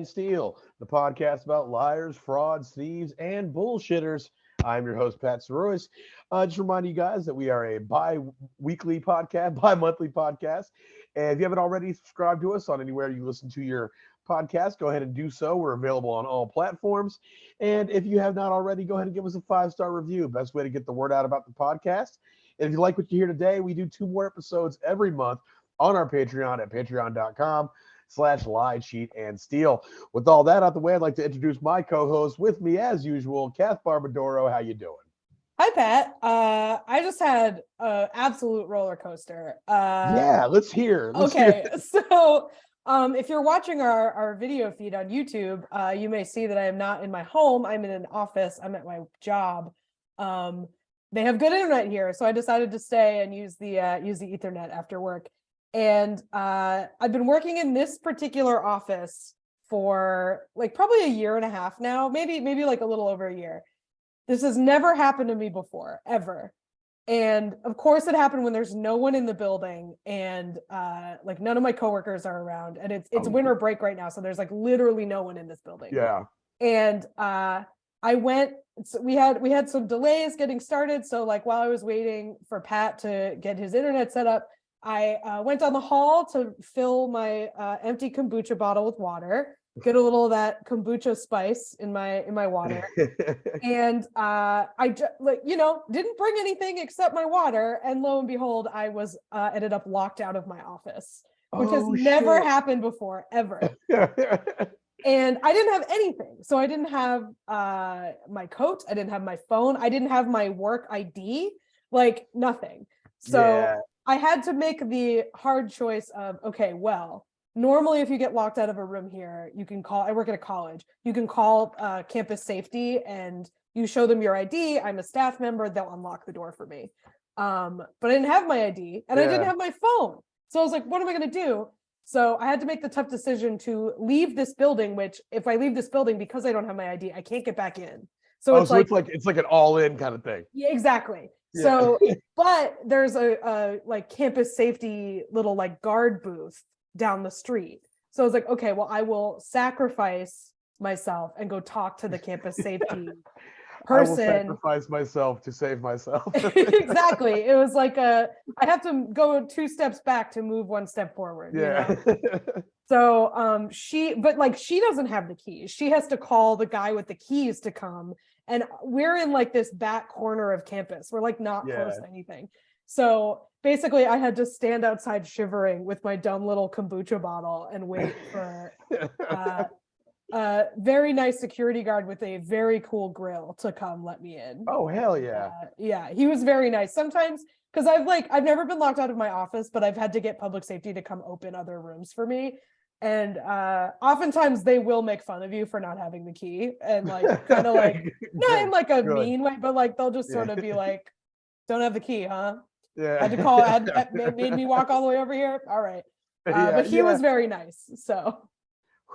and Steel, the podcast about liars, frauds, thieves, and bullshitters. I'm your host, Pat Sorois. Just reminding you guys that we are a bi-weekly podcast, bi-monthly podcast. And if you haven't already subscribed to us on anywhere you listen to your podcast, go ahead and do so. We're available on all platforms. And if you have not already, go ahead and give us a 5-star review. Best way to get the word out about the podcast. And if you like what you hear today, we do 2 more episodes every month on our Patreon at patreon.com/lie, cheat, and steal. With all that out the way, I'd like to introduce my co-host with me as usual, Kath Barbadoro. How you doing? Hi, Pat. I just had an absolute roller coaster. Yeah, let's hear. Okay, so if you're watching our video feed on YouTube, you may see that I am not in my home. I'm in an office. I'm at my job. They have good internet here, so I decided to stay and use the Ethernet after work. And I've been working in this particular office for like probably a year and a half now, maybe like a little over a year. This has never happened to me before, ever. And of course it happened when there's no one in the building and like none of my coworkers are around, and it's winter break right now, so there's like literally no one in this building. Yeah. And I went, so we had some delays getting started, so like while I was waiting for Pat to get his internet set up, I went down the hall to fill my empty kombucha bottle with water, get a little of that kombucha spice in my water, and I didn't bring anything except my water, and lo and behold, I was ended up locked out of my office, which has never happened before, ever. And I didn't have anything, so I didn't have my coat, I didn't have my phone, I didn't have my work ID, like nothing. So. Yeah. I had to make the hard choice of, okay, well, normally if you get locked out of a room here, you can call, I work at a college, you can call campus safety and you show them your ID. I'm a staff member, they'll unlock the door for me. But I didn't have my ID and I didn't have my phone. So I was like, what am I going to do? So I had to make the tough decision to leave this building, which if I leave this building, because I don't have my ID, I can't get back in. So it's like an all-in kind of thing. Yeah, exactly. Yeah. So, but there's a like campus safety little like guard booth down the street. So I was like, okay, well, I will sacrifice myself and go talk to the campus safety person. I will sacrifice myself to save myself. Exactly. It was like I have to go 2 steps back to move 1 step forward. Yeah. You know? So she doesn't have the keys. She has to call the guy with the keys to come. And we're in like this back corner of campus. We're like not close to anything. So basically I had to stand outside shivering with my dumb little kombucha bottle and wait for a very nice security guard with a very cool grill to come let me in. Oh, hell yeah. Yeah, he was very nice. Sometimes, because I've never been locked out of my office, but I've had to get public safety to come open other rooms for me. And oftentimes they will make fun of you for not having the key and like kind of like not in like a mean way, but like they'll just sort of be like, don't have the key, huh? Yeah. Had to call, made me walk all the way over here. All right. But he was very nice. So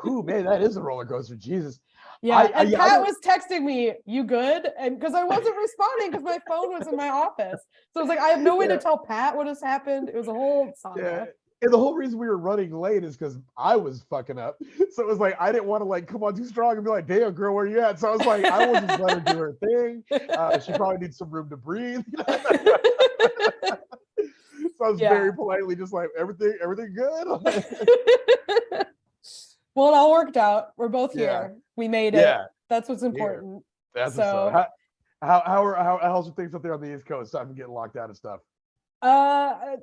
whew, man, that is a roller coaster. Jesus. Yeah. And Pat was texting me, you good? And because I wasn't responding because my phone was in my office. So I was like, I have no way to tell Pat what has happened. It was a whole saga. Yeah. And the whole reason we were running late is because I was fucking up. So it was like, I didn't want to like come on too strong and be like, damn, girl, where you at? So I was like, I will just let her do her thing. She probably needs some room to breathe. So I was very politely just like, everything good? Well, it all worked out. We're both here. We made it. Yeah. That's what's important. Yeah. That's so. How's things up there on the East Coast? I'm getting locked out of stuff.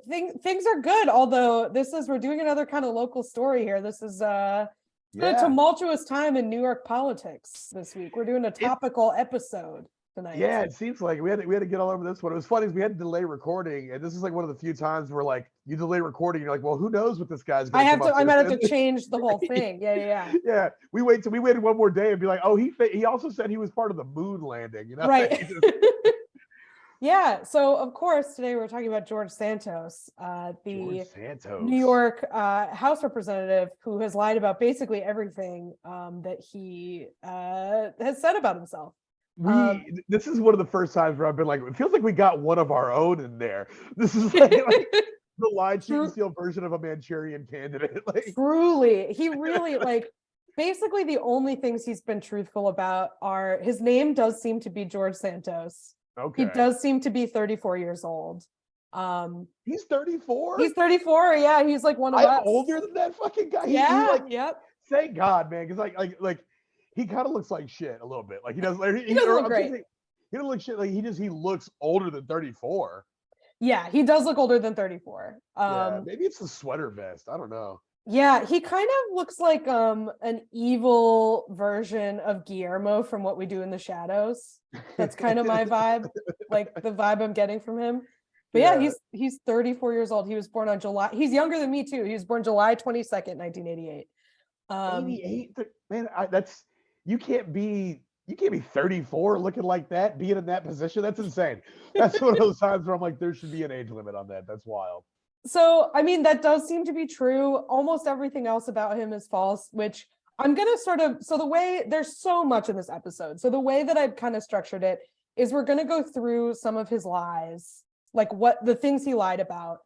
Things are good, although we're doing another kind of local story here. This is a tumultuous time in New York politics this week. We're doing a topical episode tonight. Yeah, it seems like we had to get all over this one. It was funny is we had to delay recording, and this is like one of the few times where like you delay recording, you're like, well, who knows what this guy's gonna I might have to change the whole thing. Yeah. Yeah. We waited one more day and be like, oh, he also said he was part of the moon landing, you know? Right. Yeah, so of course today we're talking about George Santos, New York House representative who has lied about basically everything that he has said about himself. This is one of the first times where I've been like, it feels like we got one of our own in there. This is like the lie, cheat, and steal version of a Manchurian Candidate. Like, truly, he really like. basically the only things he's been truthful about are his name does seem to be George Santos. Okay. He does seem to be 34 years old. He's 34? He's 34. Yeah, he's like one of us. I'm older than that fucking guy. Yeah, he like, yep. Thank God, man, because like he kind of looks like shit a little bit. Like he does. Like, he doesn't look great. He doesn't look shit. Like he looks older than 34. Yeah, he does look older than 34. Yeah, maybe it's the sweater vest. I don't know. Yeah, he kind of looks like an evil version of Guillermo from What We Do in the Shadows. That's kind of my vibe, like the vibe I'm getting from him. But yeah, he's 34 years old. He was born on July. He's younger than me too. He was born July 22nd, 1988. 88, man, you can't be 34 looking like that, being in that position. That's insane. That's one of those times where I'm like, there should be an age limit on that. That's wild. So, I mean, that does seem to be true. Almost everything else about him is false, which I'm going to the way there's so much in this episode. So the way that I've kind of structured it is we're going to go through some of his lies, like what the things he lied about.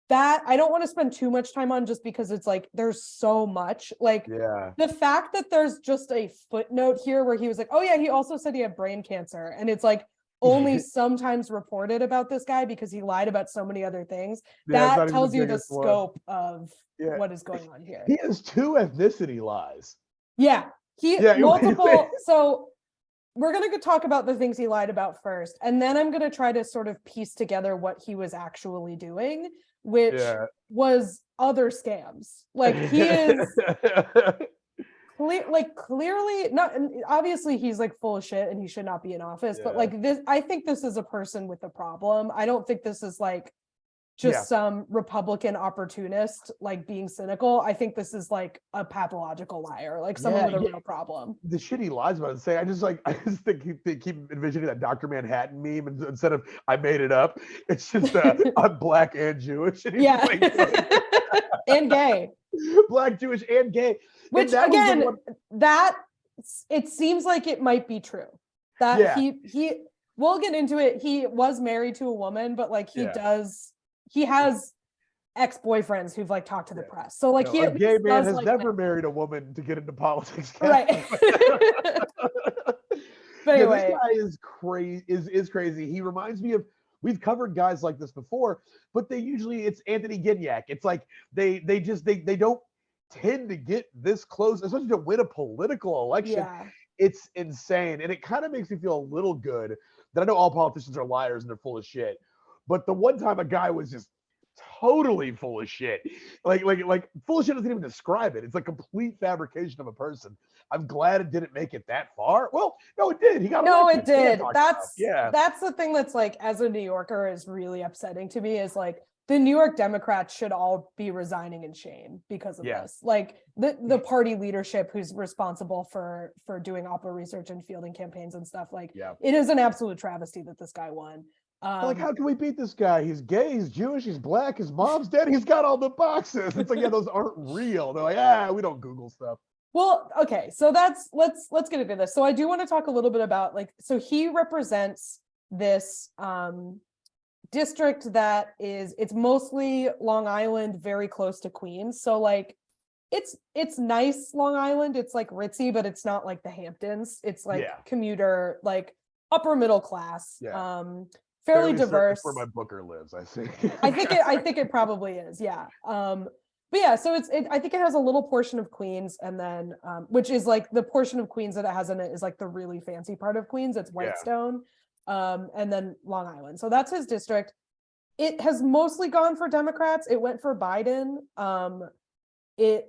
That I don't want to spend too much time on just because it's like there's so much. Like the fact that there's just a footnote here where he was like, oh yeah, he also said he had brain cancer. And it's like only sometimes reported about this guy because he lied about so many other things. That tells you the scope of what is going on here. He has 2 ethnicity lies. Yeah. Multiple. So we're going to talk about the things he lied about first. And then I'm going to try to sort of piece together what he was actually doing, which was other scams. Like he is clearly not, obviously he's like full of shit and he should not be in office, but like this, I think this is a person with a problem. I don't think this is like just some Republican opportunist like being cynical. I think this is like a pathological liar, like someone with a real problem. The shit he lies about I just think keep envisioning that Dr. Manhattan meme, and instead of I made it up, it's just I'm black and Jewish. And and gay. Black, Jewish, and gay. Which again, that it seems like it might be true. That he we'll get into it. He was married to a woman, but like he has ex-boyfriends who've like talked to the press. So like a gay man has never married a woman to get into politics. Right. But anyway, this guy is crazy. Is crazy. He reminds me of, we've covered guys like this before, but it's Anthony Gignac. It's like they don't tend to get this close, especially to win a political election. Yeah. It's insane. And it kind of makes me feel a little good that I know all politicians are liars and they're full of shit. But the one time a guy was just totally full of shit, like full of shit doesn't even describe it. It's a complete fabrication of a person. I'm glad it didn't make it that far. Well, no, it did. He got elected. It did. That's the thing that's like, as a New Yorker, is really upsetting to me, is like the New York Democrats should all be resigning in shame because of this. Like the party leadership who's responsible for doing opera research and fielding campaigns and stuff. Like it is an absolute travesty that this guy won. Like, how can we beat this guy? He's gay, he's Jewish, he's black, his mom's dead, he's got all the boxes. It's like, those aren't real. They're like, we don't Google stuff. Well, okay, so let's get into this. So I do want to talk a little bit about so he represents this district that it's mostly Long Island, very close to Queens. So like it's nice Long Island. It's like ritzy, but it's not like the Hamptons. It's like commuter, like upper middle class. Yeah. Fairly diverse. Where my booker lives, I think. I think it probably is. Yeah. But yeah, so I think it has a little portion of Queens, and then which is like the portion of Queens that it has in it is like the really fancy part of Queens. It's Whitestone, and then Long Island. So that's his district. It has mostly gone for Democrats. It went for Biden. It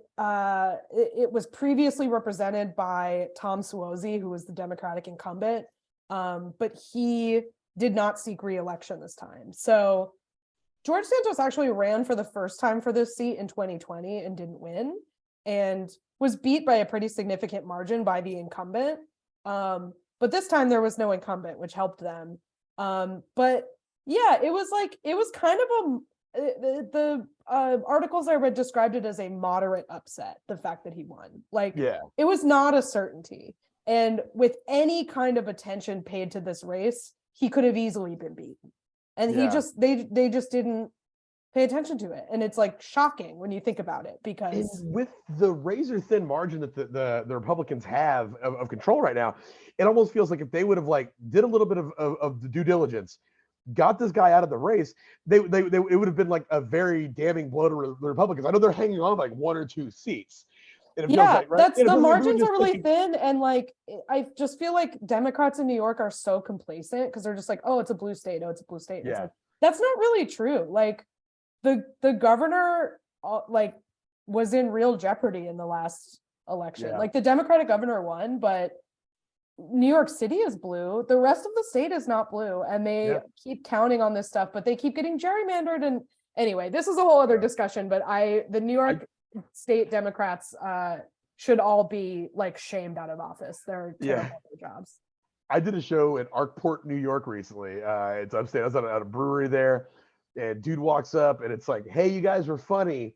was previously represented by Tom Suozzi, who was the Democratic incumbent, but he did not seek re-election this time. So George Santos actually ran for the first time for this seat in 2020 and didn't win, and was beat by a pretty significant margin by the incumbent. But this time there was no incumbent, which helped them. But yeah, it was kind of the articles I read described it as a moderate upset, the fact that he won. It was not a certainty. And with any kind of attention paid to this race, he could have easily been beaten. And they just didn't pay attention to it. And it's like shocking when you think about it, And because with the razor thin margin that the Republicans have of control right now, it almost feels like if they would have like did a little bit of the due diligence, got this guy out of the race, they it would have been like a very damning blow to the Republicans. I know they're hanging on like 1 or 2 seats. And it feels yeah, like, right? that's And it the feels like everyone margins just are really fucking, thin. And like, I just feel like Democrats in New York are so complacent because they're just like, oh, it's a blue state. Oh, it's a blue state. And it's yeah, like, that's not really true. Like the governor, like, was in real jeopardy in the last election. yeah. Like the Democratic governor won, but New York City is blue. The rest of the state is not blue. And they Yeah. keep counting on this stuff, but they keep getting gerrymandered. And anyway, this is a whole other discussion, but the New York state Democrats should all be like shamed out of office. They're terrible at their jobs. I did a show in Arkport, New York recently. It's upstate. I was at a brewery there, and dude walks up and it's like, "Hey, you guys were funny."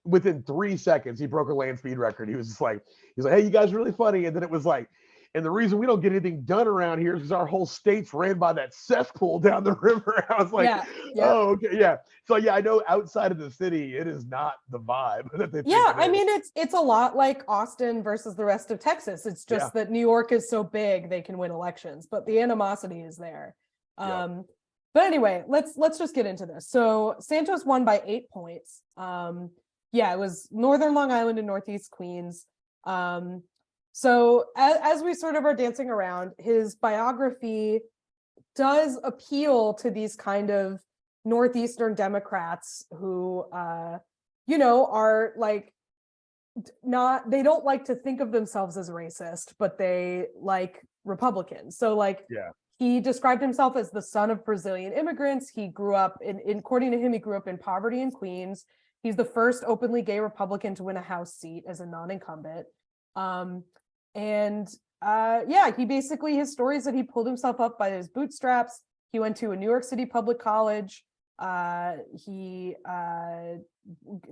Within 3 seconds, he broke a land speed record. He was just like, he's like, "Hey, you guys are really funny." And then it was like, and the reason we don't get anything done around here is because our whole state's ran by that cesspool down the river. I was like, oh, okay, yeah. So yeah, I know outside of the city, it is not the vibe that they think it I is. mean, it's a lot like Austin versus the rest of Texas. It's just that New York is so big they can win elections, but the animosity is there. But anyway, let's just get into this. So Santos won by 8 points. It was Northern Long Island and Northeast Queens. So as we sort of are dancing around, his biography does appeal to these kind of Northeastern Democrats who, are like they don't like to think of themselves as racist, but they like Republicans. So like, he described himself as the son of Brazilian immigrants. He grew up according to him, he grew up in poverty in Queens. He's the first openly gay Republican to win a House seat as a non-incumbent. He basically, his story is that he pulled himself up by his bootstraps. He went to a New York City public college. He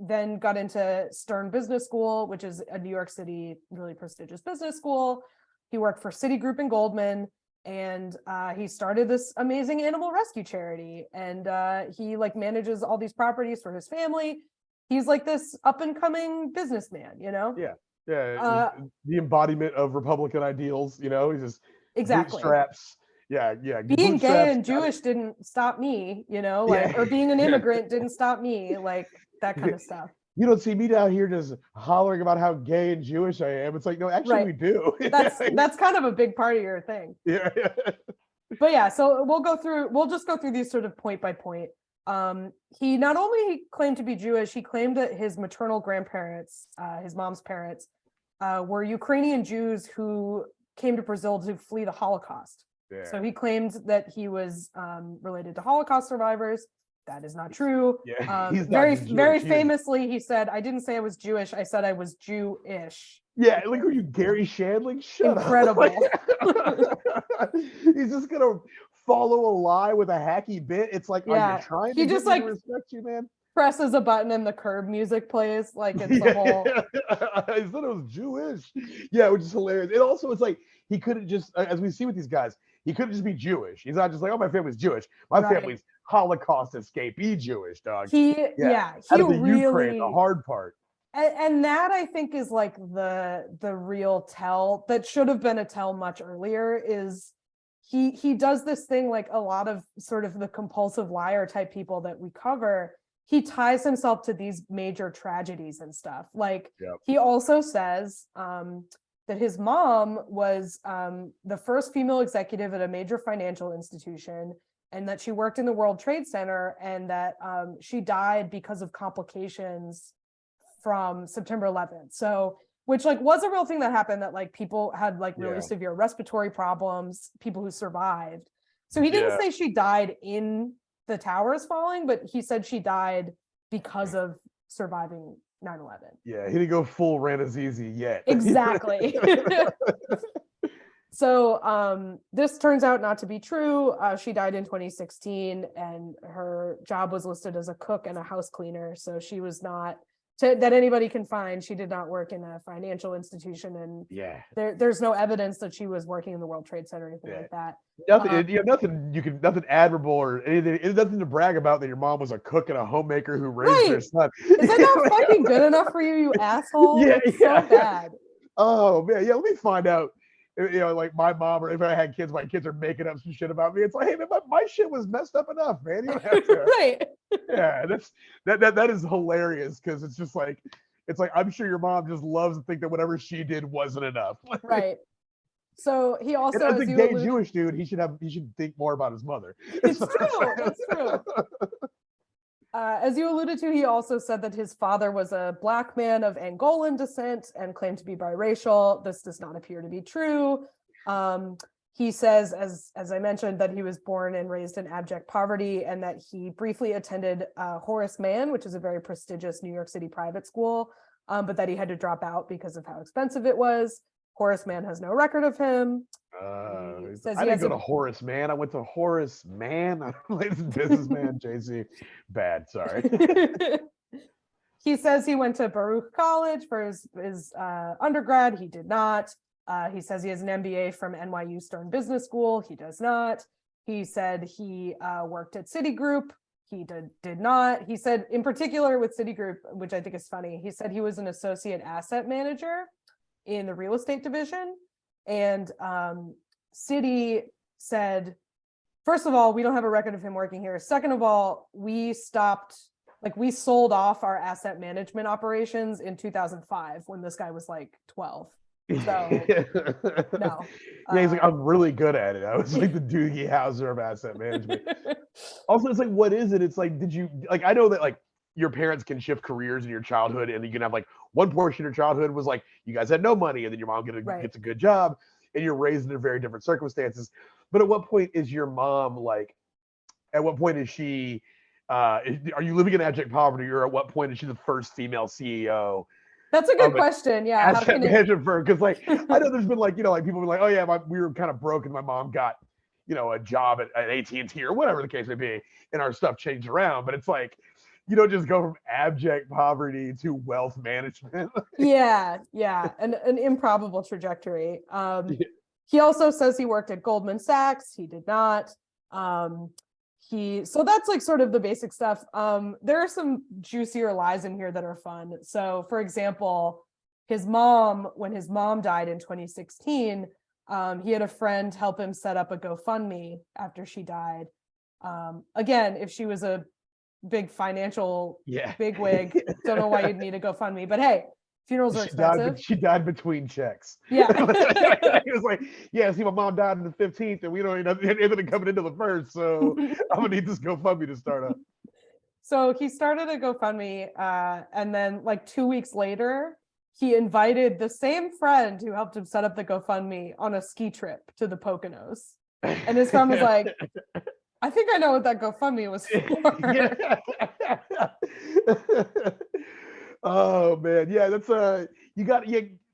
then got into Stern Business School, which is a New York City really prestigious business school. He worked for Citigroup and Goldman, and he started this amazing animal rescue charity. And he like manages all these properties for his family. He's like this up and coming businessman, the embodiment of Republican ideals. He's just exactly bootstraps. Being gay and Jewish didn't stop me, or being an immigrant didn't stop me, like that kind of stuff. You don't see me down here just hollering about how gay and Jewish I am. It's like, no, actually we do. That's kind of a big part of your thing. Yeah. But yeah, so we'll just go through these sort of point by point. He not only claimed to be Jewish, he claimed that his maternal grandparents, his mom's parents, were Ukrainian Jews who came to Brazil to flee the Holocaust. Yeah. So he claimed that he was related to Holocaust survivors. That is not true. Yeah, very famously, he said, "I didn't say I was Jewish. I said I was Jewish." Yeah, like, are you Gary Shandling? Shut Incredible. Up. He's just gonna follow a lie with a hacky bit. It's like, are you trying to just like respect you, man? Presses a button and the Curb music plays. Like it's a whole. I said it was Jewish. Yeah, which is hilarious. It also, it's like he could have just, as we see with these guys, he could just be Jewish. He's not just like, oh, my family's Jewish. My family's Holocaust escapee Jewish, dog. He really Ukraine, the hard part. And that I think is like the real tell that should have been a tell much earlier. Is he does this thing like a lot of sort of the compulsive liar type people that we cover. He ties himself to these major tragedies and stuff. Like he also says that his mom was the first female executive at a major financial institution, and that she worked in the World Trade Center, and that she died because of complications from September 11th. So, which like was a real thing that happened, that like people had like really severe respiratory problems, people who survived. So he didn't say she died in the towers falling, but he said she died because of surviving 9/11. Yeah, he didn't go full Ranazizi yet. Exactly. So this turns out not to be true. She died in 2016, and her job was listed as a cook and a house cleaner. So she was not that anybody can find. She did not work in a financial institution, and there's no evidence that she was working in the World Trade Center or anything like that. Nothing admirable or anything. It's nothing to brag about that your mom was a cook and a homemaker who raised their son. Is that not fucking good enough for you, you asshole? It's so bad. Oh man, let me find out. Like my mom, or if I had kids, my kids are making up some shit about me. It's like, hey man, my shit was messed up enough, man. You don't have to. Right. Yeah, that is hilarious, because it's just like, it's like, I'm sure your mom just loves to think that whatever she did wasn't enough. Right. So he also, as a gay Jewish dude, he should think more about his mother. It's true. It's true. As you alluded to, he also said that his father was a black man of Angolan descent and claimed to be biracial. This does not appear to be true. He says, as I mentioned, that he was born and raised in abject poverty, and that he briefly attended Horace Mann, which is a very prestigious New York City private school, but that he had to drop out because of how expensive it was. Horace Mann has no record of him. I didn't go to Horace Mann. I went to Horace Mann. Businessman, JC. Bad, sorry. He says he went to Baruch College for his undergrad. He did not. He says he has an MBA from NYU Stern Business School. He does not. He said he worked at Citigroup. He did not. He said, in particular with Citigroup, which I think is funny, he said he was an associate asset manager in the real estate division. And Citi said, first of all, we don't have a record of him working here. Second of all, we sold off our asset management operations in 2005 when this guy was like 12. So no. Yeah, he's like, I'm really good at it. I was like the Doogie Howser of asset management. Also, it's like, what is it? It's like, I know that like your parents can shift careers in your childhood, and you can have like one portion of your childhood was like you guys had no money, and then your mom gets a good job, and you're raised in very different circumstances. But at what point is your mom like? At what point is she? Are you living in abject poverty, or at what point is she the first female CEO? That's a good question. Yeah, asset management firm, because like I know there's been like like people be like, oh yeah, we were kind of broke, and my mom got a job at AT&T or whatever the case may be, and our stuff changed around. But it's like, you don't just go from abject poverty to wealth management. Yeah, an improbable trajectory. He also says he worked at Goldman Sachs. He did not. So that's like sort of the basic stuff. There are some juicier lies in here that are fun. So for example, when his mom died in 2016, he had a friend help him set up a GoFundMe after she died. Again, if she was a big financial bigwig, don't know why you'd need a GoFundMe, but hey, funerals are expensive. She died between checks. Yeah. He was like, see, my mom died on the 15th, and we don't even have anything coming into the 1st, so I'm gonna need this GoFundMe to start up. So he started a GoFundMe, and then like 2 weeks later, he invited the same friend who helped him set up the GoFundMe on a ski trip to the Poconos. And his friend was like, I think I know what that GoFundMe was for. Oh man, yeah, that's you got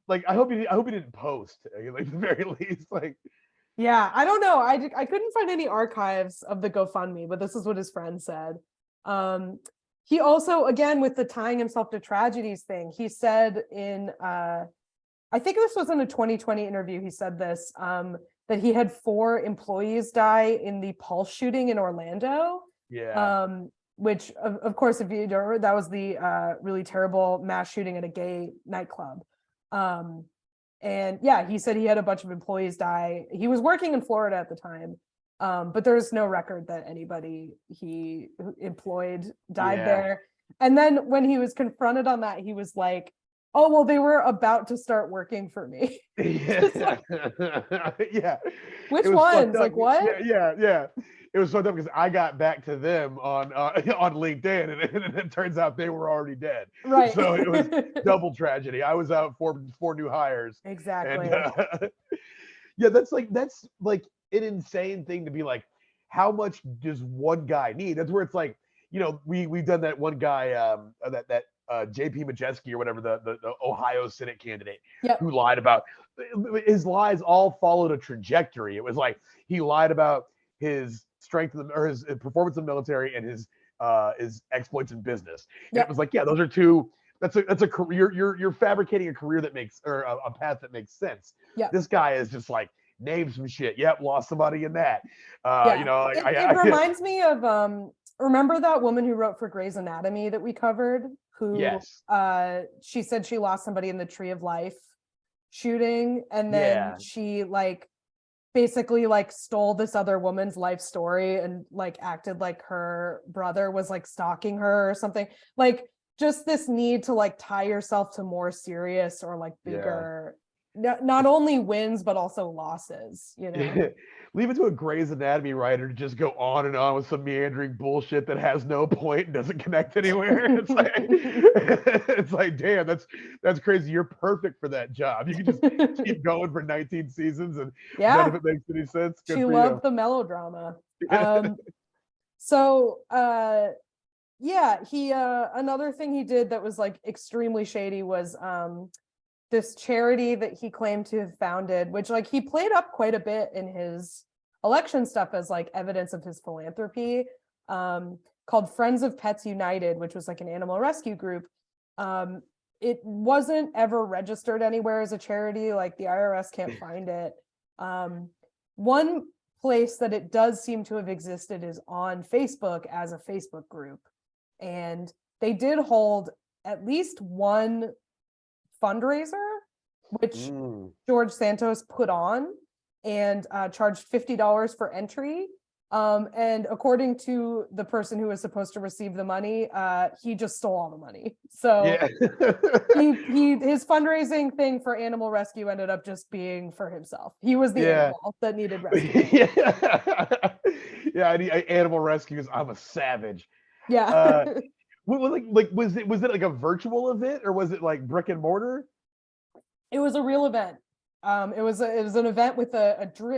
like I hope you didn't post, like at the very least, like. Yeah, I don't know. I couldn't find any archives of the GoFundMe, but this is what his friend said. He also, again, with the tying himself to tragedies thing, he said in I think this was in a 2020 interview, he said this, that he had 4 employees die in the Pulse shooting in Orlando. Yeah. Which, of course, if you don't remember, that was the really terrible mass shooting at a gay nightclub. And yeah, he said he had a bunch of employees die. He was working in Florida at the time, but there's no record that anybody he employed died there. And then when he was confronted on that, he was like, oh, well, they were about to start working for me. Yeah. Which ones? Like what? Yeah. It was fucked up because I got back to them on LinkedIn, and it turns out they were already dead. Right. So it was double tragedy. I was out for 4 new hires. Exactly. And, that's like an insane thing to be like, how much does one guy need? That's where it's like, we've done that one guy, that JP Majeski or whatever, the Ohio Senate candidate, who lied about his lies all followed a trajectory. It was like he lied about his strength or his performance in the military and his exploits in business. And it was like, those are 2 that's a career. You're fabricating a career that makes, or a path that makes sense. Yeah. This guy is just like, name some shit. Yep, lost somebody in that. Yeah. You know, like, It reminds me of remember that woman who wrote for Grey's Anatomy that we covered, who yes, she said she lost somebody in the Tree of Life shooting, and then yeah, she like basically like stole this other woman's life story and like acted like her brother was like stalking her or something. Like just this need to like tie yourself to more serious or like yeah. bigger, not only wins but also losses, you know. Leave it to a Grey's Anatomy writer to just go on and on with some meandering bullshit that has no point and doesn't connect anywhere. It's like, it's like, damn, that's crazy. You're perfect for that job. You can just keep going for 19 seasons and none of Yeah, it makes any sense. Good she for loved you. the melodrama. So yeah, he another thing he did that was like extremely shady was this charity that he claimed to have founded, which like he played up quite a bit in his election stuff as like evidence of his philanthropy, called Friends of Pets United, which was like an animal rescue group. It wasn't ever registered anywhere as a charity, like the IRS can't find it. One place that it does seem to have existed is on Facebook as a Facebook group. And they did hold at least one fundraiser, which George Santos put on and charged $50 for entry. And according to the person who was supposed to receive the money, he just stole all the money. So Yeah. his fundraising thing for animal rescue ended up just being for himself. He was the Yeah. animal that needed rescue. Yeah. Yeah, I need animal rescue because I'm a savage. Yeah. Was it like a virtual event or was it like brick and mortar? It was a real event. It was an event with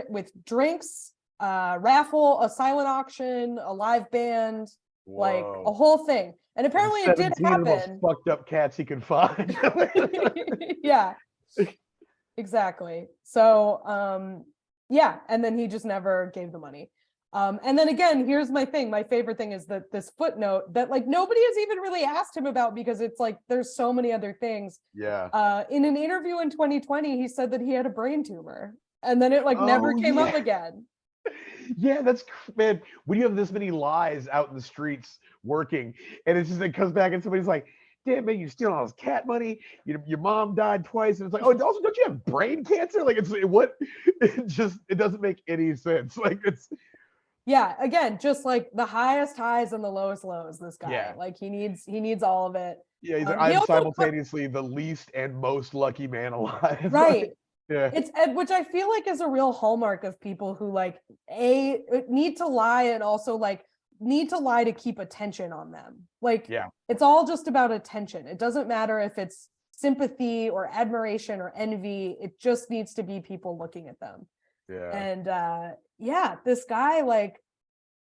with drinks, raffle, a silent auction, a live band, like a Whoa. whole thing. And apparently it did 17 of the most happen. fucked up cats he could find. Yeah, exactly. So yeah, and then he just never gave the money. And then again, here's my thing. My favorite thing is that this footnote that like nobody has even really asked him about because it's like there's so many other things. Yeah. In an interview in 2020, he said that he had a brain tumor, and then it like never Oh, came up yeah. again. Yeah, man. When you have this many lies out in the streets working, and it's just it comes back and somebody's like, "Damn man, you stealing all this cat money. Your mom died twice," and it's like, "Oh, also don't you have brain cancer?" Like what? It doesn't make any sense. Like it's Yeah, again, just like the highest highs and the lowest lows. This guy, yeah. like he needs all of it. Yeah, he's like, He I'm also simultaneously the least and most lucky man alive. right. Yeah. It's which I feel like is a real hallmark of people who like need to lie and also like need to lie to keep attention on them. Like Yeah. it's all just about attention. It doesn't matter if it's sympathy or admiration or envy. It just needs to be people looking at them. Yeah. And yeah, this guy, like,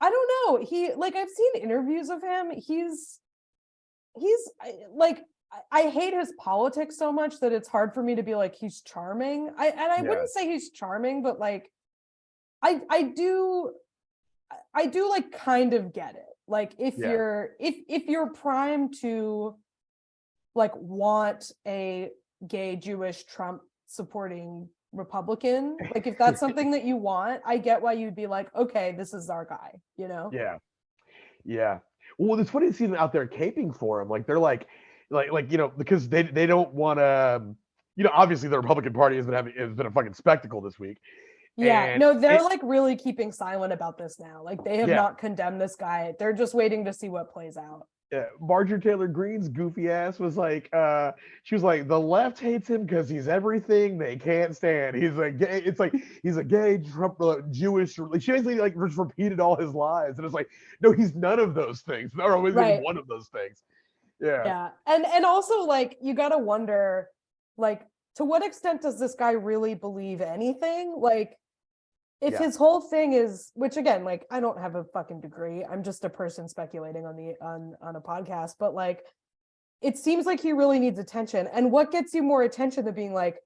I don't know. He like I've seen interviews of him. He's like I hate his politics so much that it's hard for me to be like he's charming. I wouldn't say he's charming, but like I do like kind of get it. Like if you're primed to like want a gay Jewish Trump supporting Republican, like if that's something that you want, I get why you'd be like, okay, this is our guy, you know? Yeah. Yeah. Well, it's funny to see them out there caping for him. Like they're like because they don't want to. Obviously the Republican Party has been a fucking spectacle this week. Yeah, And no, they're like really keeping silent about this now. Like they have Yeah. not condemned this guy. They're just waiting to see what plays out. Marjorie Taylor Greene's goofy ass was like, she was like, the left hates him because he's everything they can't stand. He's a gay. It's like he's a gay Trump Jewish. She basically like just repeated all his lies, and it's like, no, he's none of those things. Or always Right. even one of those things. Yeah. Yeah, and also like you got to wonder, like to what extent does this guy really believe anything? Like if his whole thing is, which again, like I don't have a fucking degree. I'm just a person speculating on a podcast, but like it seems like he really needs attention. And what gets you more attention than being like,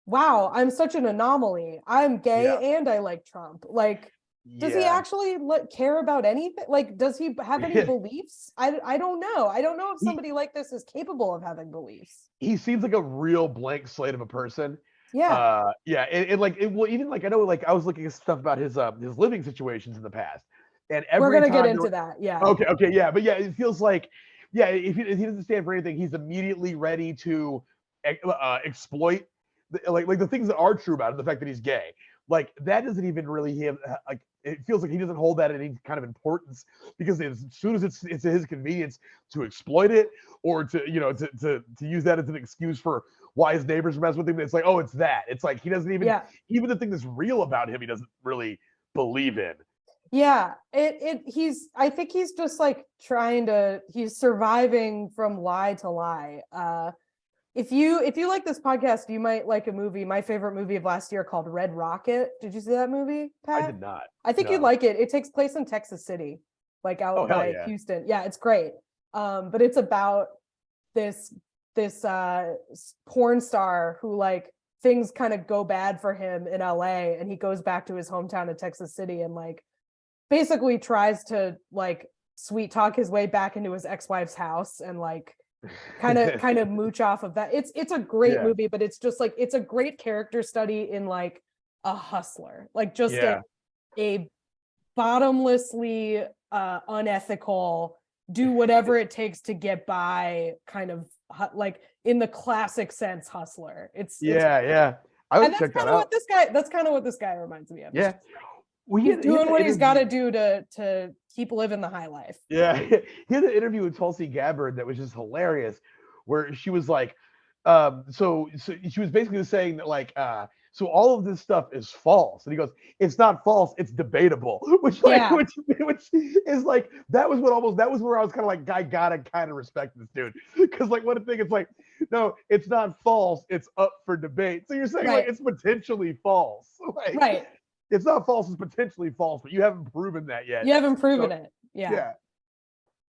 wow, I'm such an anomaly. I'm gay and I like Trump. Like Does he Yeah. actually care about anything? Like, does he have any beliefs? I don't know. I don't know if he somebody like this is capable of having beliefs. he seems like a real blank slate of a person. Yeah, Yeah, and like well, even like I know like I was looking at stuff about his living situations in the past, and we're every gonna get time into that. Yeah, okay, yeah, but yeah, it feels like yeah, if he doesn't stand for anything, he's immediately ready to exploit like the things that are true about him, the fact that he's gay. Like that doesn't even really have like it feels like he doesn't hold that any kind of importance because as soon as it's to his convenience to exploit it or to to use that as an excuse for why his neighbors mess with him, it's like, oh, it's that. It's like he doesn't yeah, even the thing that's real about him, he doesn't really believe in. yeah. He's. I think he's just like he's surviving from lie to lie. If you like this podcast, you might like a movie, my favorite movie of last year called Red Rocket. Did you see that movie, I Pat? did not. I think you'd No. like it. It takes place in Texas City, like Oh out hell by yeah. Houston. Yeah, it's great. But it's about this this porn star who like things kind of go bad for him in LA and he goes back to his hometown of Texas City and like basically tries to like sweet talk his way back into his ex-wife's house and like kind of mooch off of that. It's a great Yeah. movie, but it's just like it's a great character study in like a hustler, like just Yeah. a bottomlessly unethical, do whatever it takes to get by kind of like in the classic sense hustler. It's Yeah, yeah. I and would check that out. that's kind of what this guy reminds me of. Yeah. Well, He's he had doing an what he's got interview. to do to keep living the high life. Yeah, he had an interview with Tulsi Gabbard that was just hilarious, where she was like, so she was basically saying that like, so all of this stuff is false, and he goes, it's not false, it's debatable, Yeah, which is like that was where I was kind of like, I gotta kind of respect this dude, because like one thing, it's like, no, it's not false, it's up for debate. So you're saying like right, it's potentially false, like right. it's not false, it's potentially false, but you haven't proven that yet. You haven't proven So it. Yeah. yeah.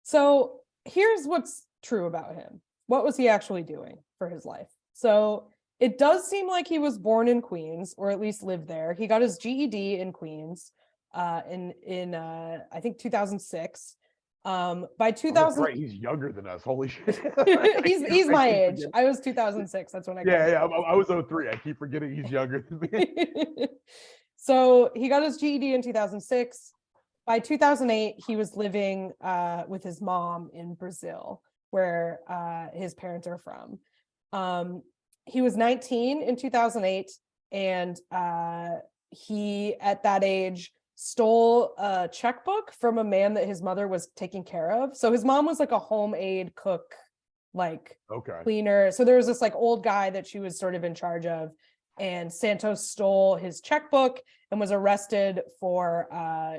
So here's what's true about him. What was he actually doing for his life? So it does seem like he was born in Queens, or at least lived there. He got his GED in Queens, in I think 2006. By Oh, that's 2000, right. He's younger than us. Holy shit. he's I my keep age. forgetting. I was 2006. That's when I Yeah, yeah. graduated. I was 03. I keep forgetting he's younger than me. So he got his GED in 2006. By 2008, he was living with his mom in Brazil, where his parents are from. He was 19 in 2008, and he, at that age, stole a checkbook from a man that his mother was taking care of. So his mom was like a home aide cook, like Okay. cleaner. So there was this like old guy that she was sort of in charge of, and Santos stole his checkbook and was arrested for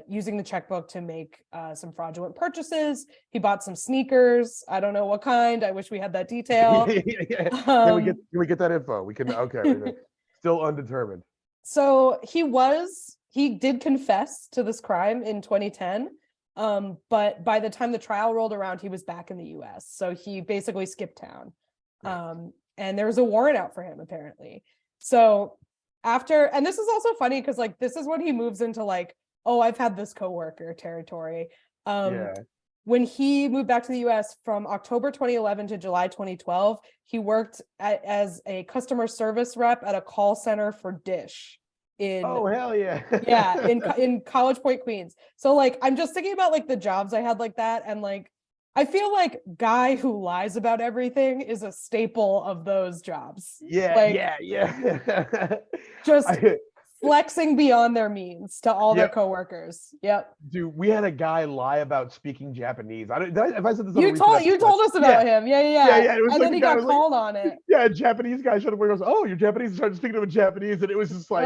using the checkbook to make some fraudulent purchases. He bought some sneakers. I don't know what kind. I wish we had that detail. Yeah. Can we get that info? We can. Okay. Still undetermined. So he did confess to this crime in 2010. But by the time the trial rolled around, he was back in the US. So he basically skipped town. And there was a warrant out for him, apparently. So and this is also funny because like this is when he moves into like, oh, I've had this coworker territory. Yeah. When he moved back to the US from October 2011 to July 2012, he worked as a customer service rep at a call center for Dish Oh hell yeah. in College Point, Queens. So like I'm just thinking about like the jobs I had like that, and like I feel like guy who lies about everything is a staple of those jobs. Yeah. Like Yeah. just I, flexing beyond their means to all their yep. coworkers. Yep. Dude, we had a guy lie about speaking Japanese. I don't. If I said this on a You recent told episode, us about him. Yeah. yeah. It was And like then the he guy got was like, called on it. yeah, a Japanese guy showed up where he goes, oh, you're Japanese, and started speaking to him in Japanese, and it was just like,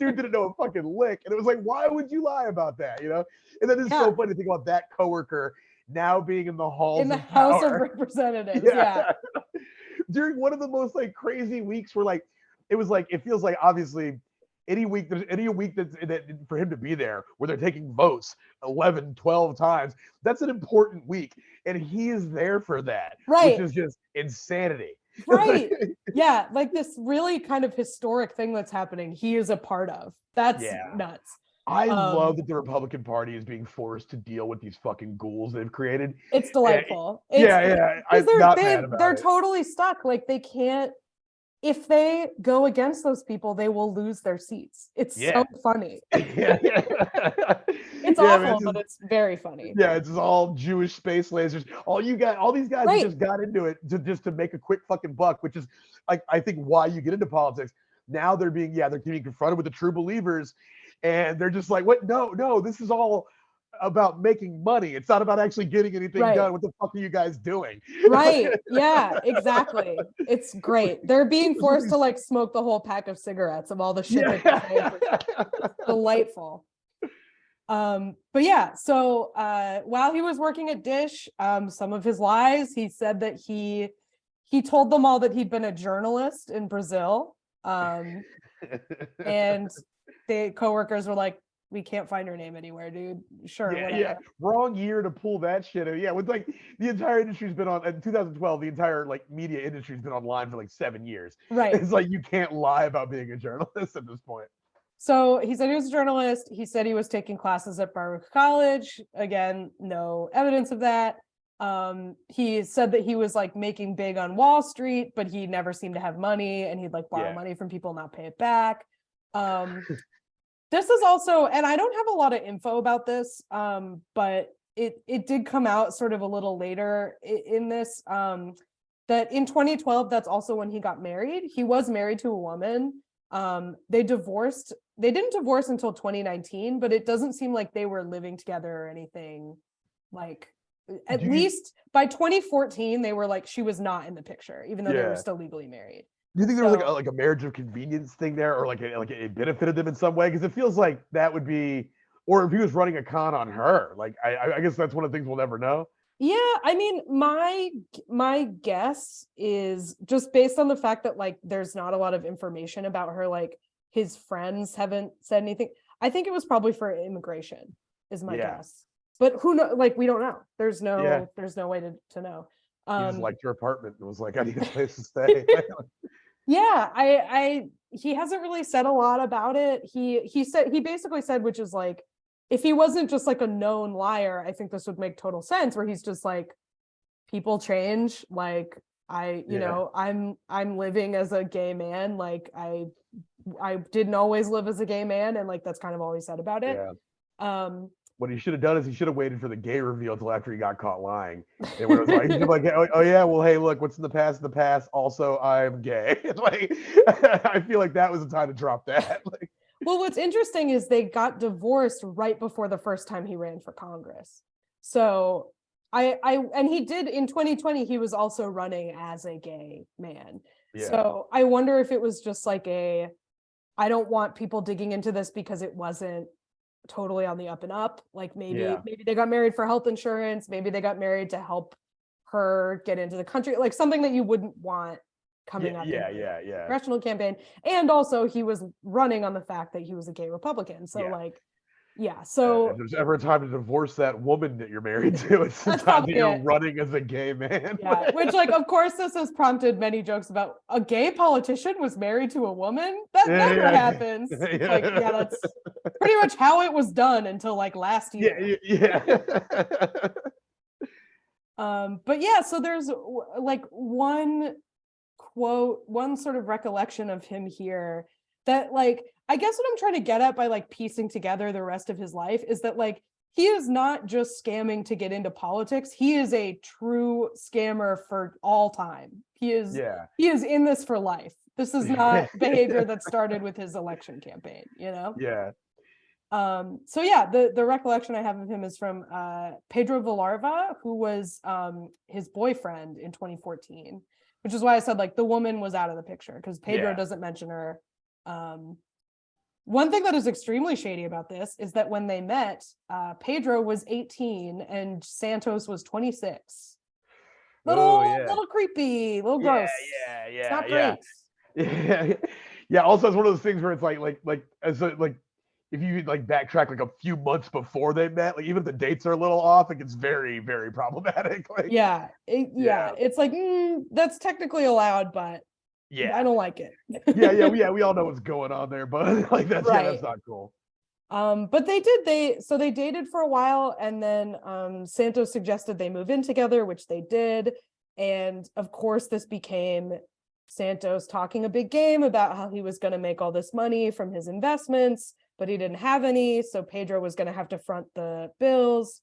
dude didn't know a fucking lick, and it was like, why would you lie about that, you know? And then it's so funny to think about that coworker now being in the halls in the of House power. of Representatives. Yeah. During one of the most like crazy weeks where like it was like it feels like obviously any week that for him to be there where they're taking votes 11 12 times, that's an important week, and he is there for that, which Right. is just insanity. Right. Yeah, like this really kind of historic thing that's happening, he is a part of. That's nuts. I love that the Republican Party is being forced to deal with these fucking ghouls they've created. It's delightful. Yeah, I'm not mad about they're it. totally stuck. Like they can't, if they go against those people, they will lose their seats. It's so funny. Yeah. It's awful, but it's very funny. Yeah, it's all Jewish space lasers. All these guys who just got into it to make a quick fucking buck, which is like I think why you get into politics. Now they're being confronted with the true believers, and they're just like, what? No, this is all about making money. It's not about actually getting anything done. What the fuck are you guys doing? Right. Yeah, exactly. It's great. They're being forced to like smoke the whole pack of cigarettes of all the shit they can say. It's delightful. But yeah, so while he was working at Dish, some of his lies, he said that he told them all that he'd been a journalist in Brazil. And the coworkers were like, we can't find her name anywhere, dude. Sure, whatever. Wrong year to pull that shit. Yeah, with like the entire industry's been on in 2012, the entire like media industry's been online for like 7 years. Right. It's like you can't lie about being a journalist at this point. So he said he was a journalist. He said he was taking classes at Baruch College. Again, no evidence of that. He said that he was like making big on Wall Street, but he never seemed to have money, and he'd like borrow money from people and not pay it back. This is also, and I don't have a lot of info about this, but it did come out sort of a little later in this, that in 2012, that's also when he got married. He was married to a woman. They divorced. They didn't divorce until 2019, but it doesn't seem like they were living together or anything. Like at least by 2014, they were like, she was not in the picture, even though they were still legally married. Do you think there was like a marriage of convenience thing there, or like it benefited them in some way? Because it feels like that would be, or if he was running a con on her, like I guess that's one of the things we'll never know. Yeah, I mean, my guess is just based on the fact that like there's not a lot of information about her, like his friends haven't said anything. I think it was probably for immigration, is my guess. But who knows? Like we don't know. There's no way to know. He just liked your apartment and was like, I need a place to stay. Yeah, he hasn't really said a lot about it. He basically said, which is like, if he wasn't just like a known liar, I think this would make total sense, where he's just like, people change. Like you know, I'm living as a gay man. Like I didn't always live as a gay man, and like that's kind of all he said about it. What he should have done is he should have waited for the gay reveal until after he got caught lying. And when it was like, he's like, oh yeah, well, hey, look, what's in the past? The past. Also, I'm gay. Like, I feel like that was the time to drop that. Like, well, what's interesting is they got divorced right before the first time he ran for Congress. So and he did in 2020, he was also running as a gay man. Yeah. So I wonder if it was just like I don't want people digging into this because it wasn't totally on the up and up. Like maybe they got married for health insurance. Maybe they got married to help her get into the country, like something that you wouldn't want coming up in the congressional campaign. And also he was running on the fact that he was a gay Republican. So so if there's ever a time to divorce that woman that you're married to, it's the time that you're running as a gay man. Yeah, which like, of course, this has prompted many jokes about a gay politician was married to a woman. That never happens. Like, that's pretty much how it was done until like last year. But yeah, so there's like one quote, one sort of recollection of him here that like, I guess what I'm trying to get at by like piecing together the rest of his life is that like, he is not just scamming to get into politics. He is a true scammer for all time. He is in this for life. This is not behavior that started with his election campaign, you know? Yeah. So yeah, the recollection I have of him is from Pedro Villarva, who was his boyfriend in 2014, which is why I said like the woman was out of the picture because Pedro doesn't mention her. One thing that is extremely shady about this is that when they met, Pedro was 18 and Santos was 26. Little creepy, little gross. It's not great. Yeah. Also, it's one of those things where it's like if you like backtrack like a few months before they met, like even if the dates are a little off, it gets very, very problematic. Like, it's like that's technically allowed, but I don't like it. We all know what's going on there, but like that's not cool. But they dated for a while, and then Santos suggested they move in together, which they did. And of course, this became Santos talking a big game about how he was going to make all this money from his investments, but he didn't have any. So Pedro was going to have to front the bills.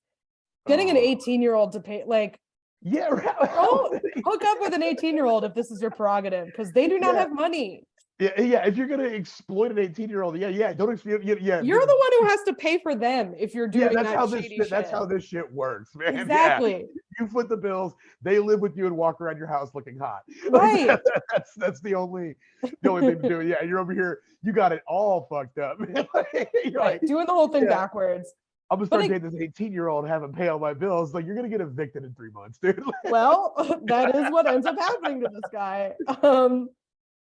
Getting an 18-year-old to pay, like, yeah, don't hook up with an 18-year-old if this is your prerogative, because they do not have money. Yeah. If you're gonna exploit an 18-year-old, don't exploit. Yeah, you're the one who has to pay for them if you're doing that's that how shady this shit. that's how this shit works, man. Exactly. Yeah. You foot the bills. They live with you and walk around your house looking hot. Right. Like, that's the only thing to do. Yeah, you're over here. You got it all fucked up. You're right. Doing the whole thing backwards. I'm gonna start dating this 18-year-old, have him pay all my bills. Like, you're gonna get evicted in 3 months, dude. Well, that is what ends up happening to this guy.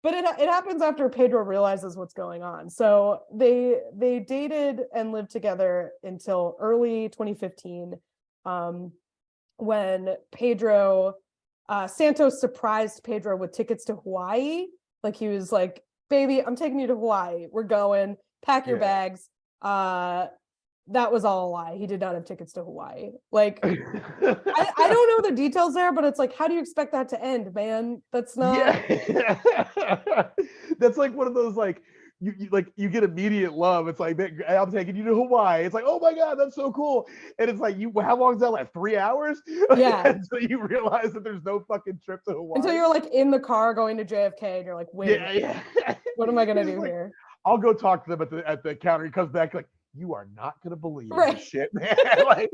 But it happens after Pedro realizes what's going on. So they dated and lived together until early 2015, when Santos surprised Pedro with tickets to Hawaii. Like, he was like, "Baby, I'm taking you to Hawaii. We're going. Pack your bags." That was all a lie. He did not have tickets to Hawaii. Like, I don't know the details there, but it's like, how do you expect that to end, man? That's not. Yeah. That's like one of those, like, you get immediate love. It's like, I'm taking you to Hawaii. It's like, oh my God, that's so cool. And it's like, how long is that last? 3 hours? Yeah. So you realize that there's no fucking trip to Hawaii. Until you're like in the car going to JFK and you're like, wait, what am I gonna do here? I'll go talk to them at the counter. He comes back like, you are not gonna believe this shit, man. Like,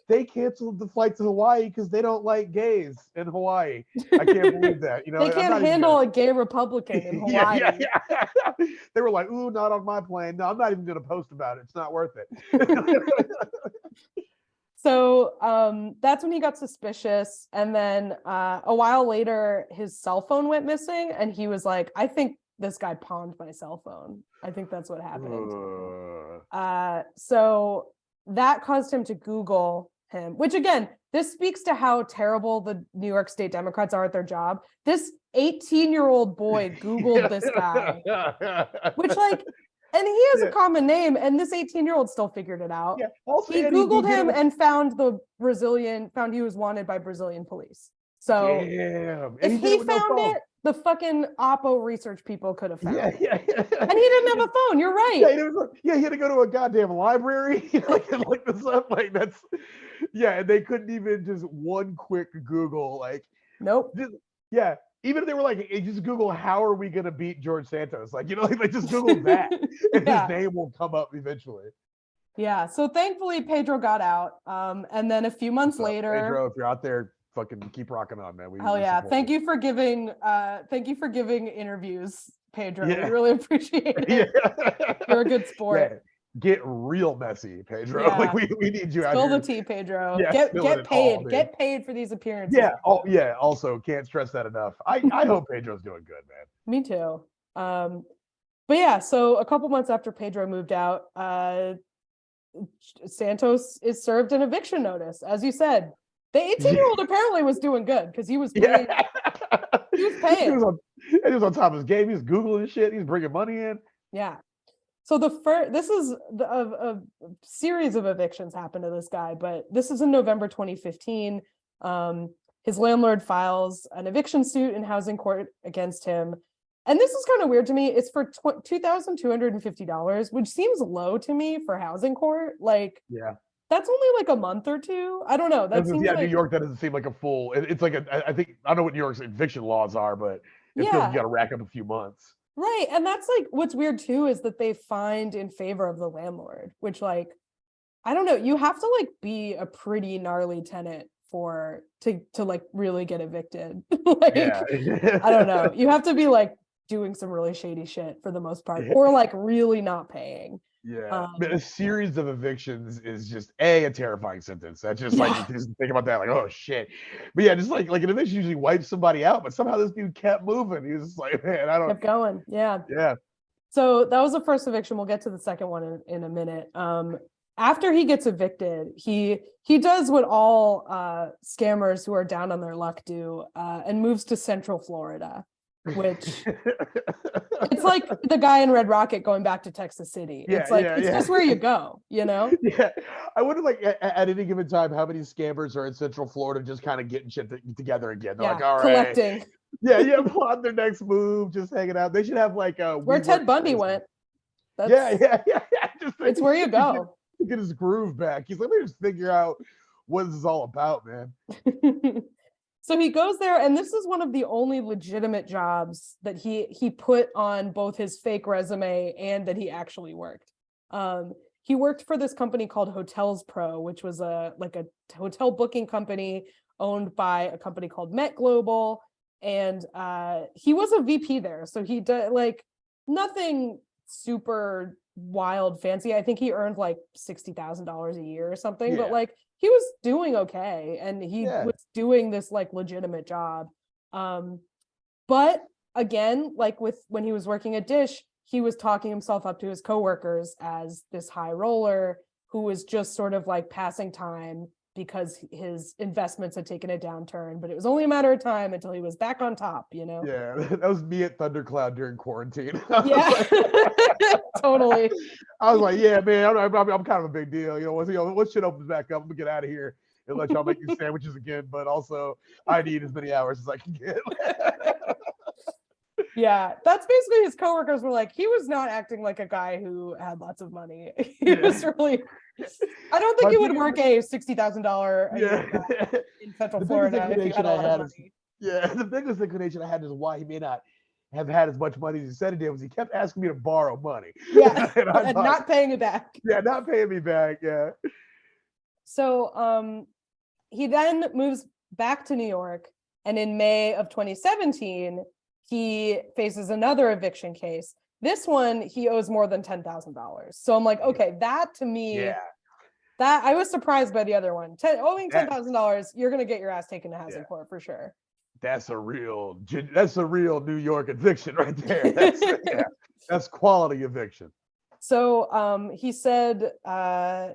they canceled the flight to Hawaii because they don't like gays in Hawaii. I can't believe that. They can't handle a gay Republican in Hawaii. Yeah. They were like, ooh, not on my plane. No, I'm not even gonna post about it. It's not worth it. So that's when he got suspicious. And then a while later, his cell phone went missing. And he was like, I think this guy pawned my cell phone. I think that's what happened. So that caused him to Google him, which, again, this speaks to how terrible the New York State Democrats are at their job. This 18-year-old boy Googled this guy, which, like, and he has a common name, and this 18-year-old still figured it out. Yeah. Also, he Googled him and found he was wanted by Brazilian police. So if he found it, the fucking Oppo research people could have found it. Yeah. And he didn't have a phone. You're right. He had to go to a goddamn library and look this up. Like, that's, and they couldn't even just one quick Google, like, nope. Even if they were like, hey, just Google, how are we going to beat George Santos? Like, like, just Google that and his name will come up eventually. Yeah. So thankfully Pedro got out. And then a few months later, Pedro, if you're out there, fucking keep rocking on, man. Hell yeah. Thank you for giving interviews, Pedro. We really appreciate it. You're a good sport. Yeah. Get real messy, Pedro. Yeah. Like, we need you out here. Spill the tea, Pedro. Get paid. Get paid for these appearances. Yeah. Also, can't stress that enough. I hope Pedro's doing good, man. Me too. But yeah, so a couple months after Pedro moved out, Santos is served an eviction notice, as you said. The 18-year-old apparently was doing good because he was paying. He was paying. He was on top of his game. He was Googling shit. He's bringing money in. Yeah. So this is a series of evictions happened to this guy, but this is in November 2015. His landlord files an eviction suit in housing court against him. And this is kind of weird to me. It's for $2,250, which seems low to me for housing court. Like, that's only like a month or two. I don't know. That seems New York, that doesn't seem like a full. It's like I think, I don't know what New York's eviction laws are, but it feels like you got to rack up a few months. Right. And that's like, what's weird too, is that they find in favor of the landlord, which, like, I don't know, you have to like be a pretty gnarly tenant to like really get evicted. Like, I don't know. You have to be like doing some really shady shit for the most part, or like really not paying. Yeah, a series of evictions is just a terrifying sentence. That's just like, you just think about that, like, oh shit. But yeah, just like an eviction usually wipes somebody out, but somehow this dude kept moving. He was just like, man, I don't. Kept going. Yeah. So that was the first eviction. We'll get to the second one in a minute. After he gets evicted, he does what all scammers who are down on their luck do, and moves to Central Florida. which it's like the guy in Red Rocket going back to Texas City. Yeah, It's like, yeah, it's yeah. just where you go, you know? Yeah, I wonder, like, at any given time, how many scammers are in Central Florida just kind of getting shit together again. They're Yeah, like, all right, collecting. yeah, plotting their next move, just hanging out. They should have like a Where Ted Bundy went. Yeah, That's yeah. Just like, it's where you go. to get his groove back. He's like, let me just figure out what this is all about, man. So he goes there, and this is one of the only legitimate jobs that he put on both his fake resume and that he actually worked. He worked for this company called Hotels Pro, which was a hotel booking company owned by a company called Met Global, and he was a VP there. So he did like nothing super wild fancy. I think he earned like $60,000 a year or something, but like he was doing okay, and he was doing this like legitimate job. But again, like when he was working at Dish, he was talking himself up to his coworkers as this high roller who was just sort of like passing time because his investments had taken a downturn, but it was only a matter of time until he was back on top, you know? Yeah, that was me at Thundercloud during quarantine. Yeah, totally. I was like, yeah, man, I'm kind of a big deal. You know, once shit opens back up, I'm gonna get out of here and let y'all make these sandwiches again. But also, I need as many hours as I can get. Yeah, that's basically his coworkers were like, he was not acting like a guy who had lots of money. He was really, I don't think he would work a $60,000 a year in Central Florida if he had a lot of money. The biggest inclination I had is why he may not have had as much money as he said he did was he kept asking me to borrow money. Yeah, and not paying it back. Yeah, not paying me back, yeah. So he then moves back to New York, and in May of 2017, he faces another eviction case. This one, he owes more than $10,000. So I'm like, okay, that to me, that I was surprised by the other one. Owing $10,000, you're gonna get your ass taken to housing court for sure. That's a real New York eviction right there. That's quality eviction. So he said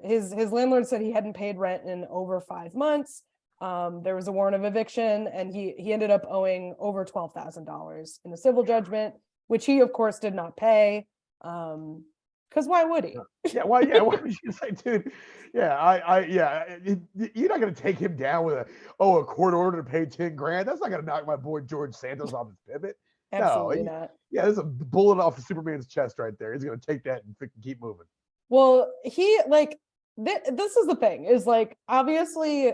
his landlord said he hadn't paid rent in over 5 months. There was a warrant of eviction, and he ended up owing over $12,000 in a civil judgment, which he of course did not pay. Because why would he? Why would you say, dude? You're not gonna take him down with a court order to pay 10 grand. That's not gonna knock my boy George Santos off his pivot. Absolutely not. Yeah, there's a bullet off of Superman's chest right there. He's gonna take that and keep moving. Well, he like this is the thing, is like, obviously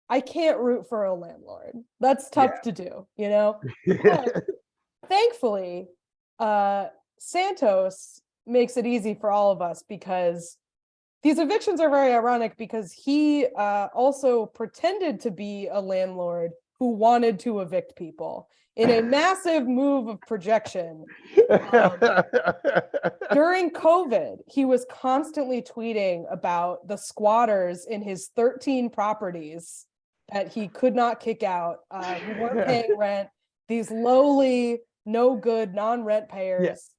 I can't root for a landlord. That's tough to do, you know? But thankfully, Santos makes it easy for all of us, because these evictions are very ironic, because he also pretended to be a landlord who wanted to evict people in a massive move of projection. During COVID, he was constantly tweeting about the squatters in his 13 properties that he could not kick out, who weren't paying rent, these lowly, no good, non-rent payers.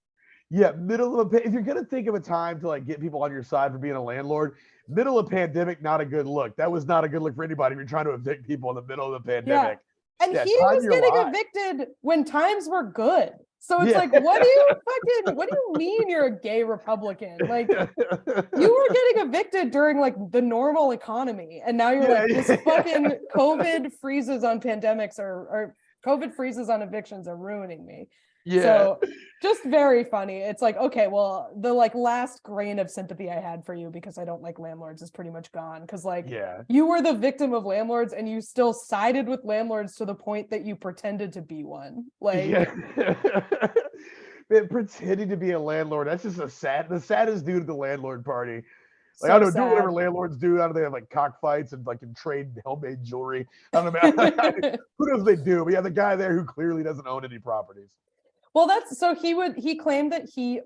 Yeah, if you're gonna think of a time to like get people on your side for being a landlord, middle of pandemic, not a good look. That was not a good look for anybody if you're trying to evict people in the middle of the pandemic. And he was getting evicted when times were good. So it's like, what do you mean you're a gay Republican? Like, you were getting evicted during like the normal economy, and now you're like, this fucking COVID freezes on pandemics or COVID freezes on evictions are ruining me. Yeah. So just very funny. It's like, okay, well, the like last grain of sympathy I had for you, because I don't like landlords, is pretty much gone. Because like, you were the victim of landlords, and you still sided with landlords to the point that you pretended to be one. Like, man, pretending to be a landlord, that's just the saddest dude at the landlord party. Like, so I don't sad. do whatever landlords do. I don't know, they have like cockfights and like can trade homemade jewelry. I don't know, who knows what they do, but yeah, the guy there who clearly doesn't own any properties. Well, that's so he claimed that he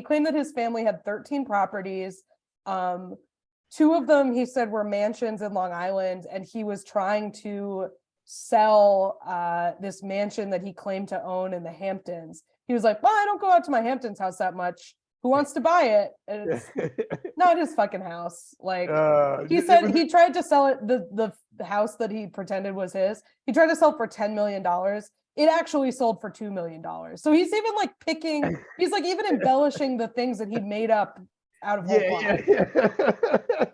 claimed that his family had 13 properties. 2 of them, he said, were mansions in Long Island, and he was trying to sell this mansion that he claimed to own in the Hamptons. He was like, well, I don't go out to my Hamptons house that much. Who wants to buy it? And it's not his fucking house. Like, he said he tried to sell it, the house that he pretended was his. He tried to sell for $10 million. it actually sold for $2 million. So he's even like he's like even embellishing the things that he made up out of whole cloth. Yeah.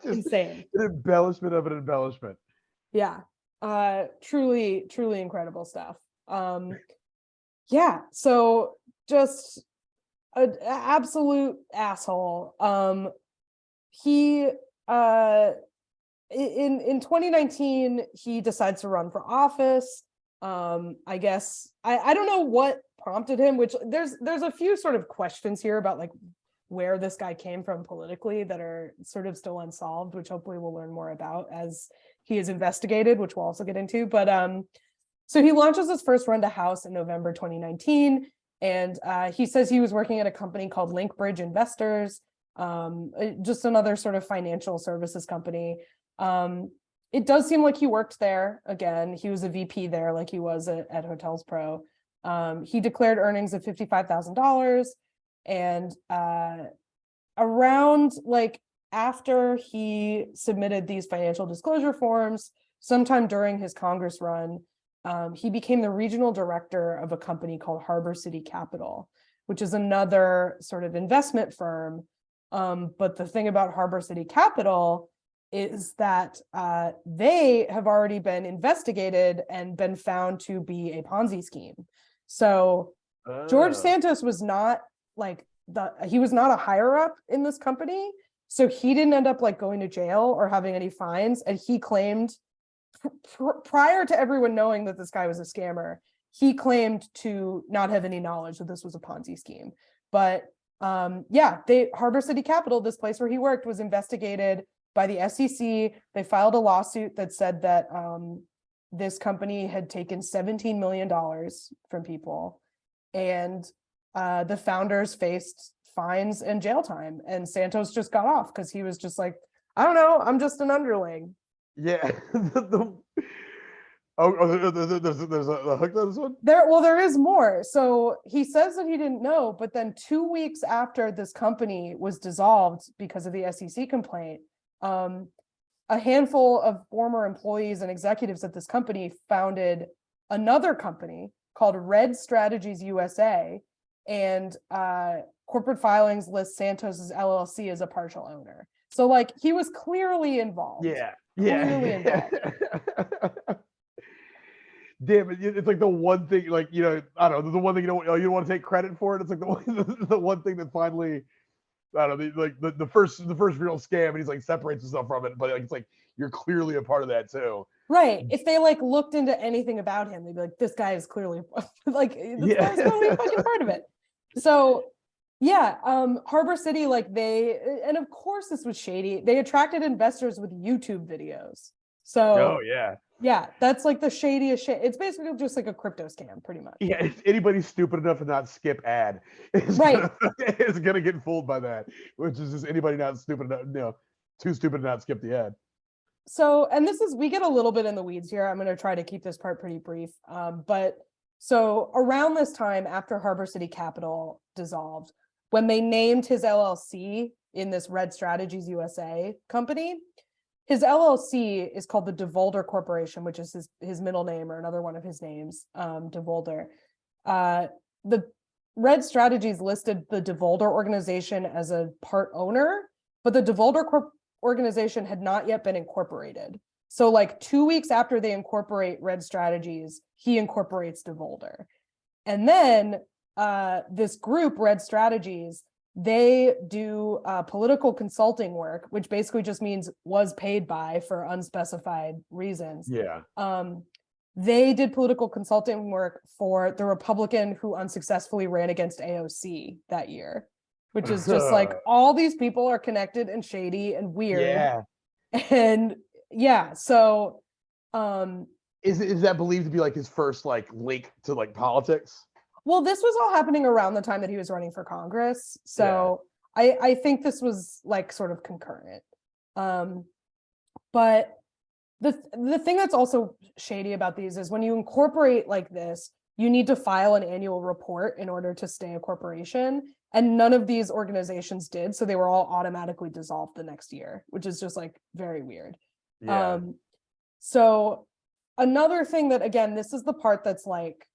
Just insane. An embellishment of an embellishment. Yeah. Truly, truly incredible stuff. Yeah. So just an absolute asshole. He in 2019 he decides to run for office. I guess I don't know what prompted him, which there's a few sort of questions here about like where this guy came from politically that are sort of still unsolved, which hopefully we'll learn more about as he is investigated, which we'll also get into. But so he launches his first run to House in November 2019, and he says he was working at a company called Linkbridge Investors, just another sort of financial services company. It does seem like he worked there. Again, he was a VP there, like he was at Hotels Pro. He declared earnings of $55,000, and around like after he submitted these financial disclosure forms, sometime during his Congress run, he became the regional director of a company called Harbor City Capital, which is another sort of investment firm. But the thing about Harbor City Capital is that they have already been investigated and been found to be a Ponzi scheme. So George Santos was not like he was not a higher up in this company. So he didn't end up like going to jail or having any fines. And he claimed prior to everyone knowing that this guy was a scammer, he claimed to not have any knowledge that this was a Ponzi scheme. But yeah, Harbor City Capital, this place where he worked, was investigated by the SEC. They filed a lawsuit that said that this company had taken $17 million from people, and the founders faced fines and jail time, and Santos just got off because he was just like, I don't know, I'm just an underling. Yeah. There's a hook to this one? There is more. So he says that he didn't know, but then 2 weeks after this company was dissolved because of the SEC complaint, a handful of former employees and executives at this company founded another company called Red Strategies USA, and corporate filings list Santos's LLC as a partial owner. So like he was clearly involved. Yeah. Clearly involved. Damn it! It's like the one thing, like I don't know, the one thing you don't want to take credit for it. It's like the one thing that finally, I don't know, the first real scam, and he's like separates himself from it, but like, it's like you're clearly a part of that too. Right. If they like looked into anything about him, they'd be like, this guy is clearly like this guy's totally a fucking part of it. So yeah, Harbor City, like and of course this was shady. They attracted investors with YouTube videos. So yeah, that's like the shadiest shit. It's basically just like a crypto scam, pretty much. Yeah, if anybody's stupid enough to not skip ad, is gonna get fooled by that, which is just anybody not stupid enough, too stupid to not skip the ad. So, and we get a little bit in the weeds here. I'm going to try to keep this part pretty brief. But so around this time, after Harbor City Capital dissolved, when they named his LLC in this Red Strategies USA company, his LLC is called the DeVolder Corporation, which is his middle name or another one of his names, DeVolder. The Red Strategies listed the DeVolder organization as a part owner, but the DeVolder organization had not yet been incorporated. So like 2 weeks after they incorporate Red Strategies, he incorporates DeVolder. And then this group, Red Strategies, they do political consulting work, which basically just means was paid by for unspecified reasons. Yeah. They did political consulting work for the Republican who unsuccessfully ran against AOC that year, which is just like all these people are connected and shady and weird. Yeah. And yeah, so is that believed to be like his first like link to like politics? Well, this was all happening around the time that he was running for Congress. So yeah. I think this was like sort of concurrent. But the thing that's also shady about these is when you incorporate like this, you need to file an annual report in order to stay a corporation. And none of these organizations did. So they were all automatically dissolved the next year, which is just like very weird. Yeah. So another thing that, again, this is the part that's like,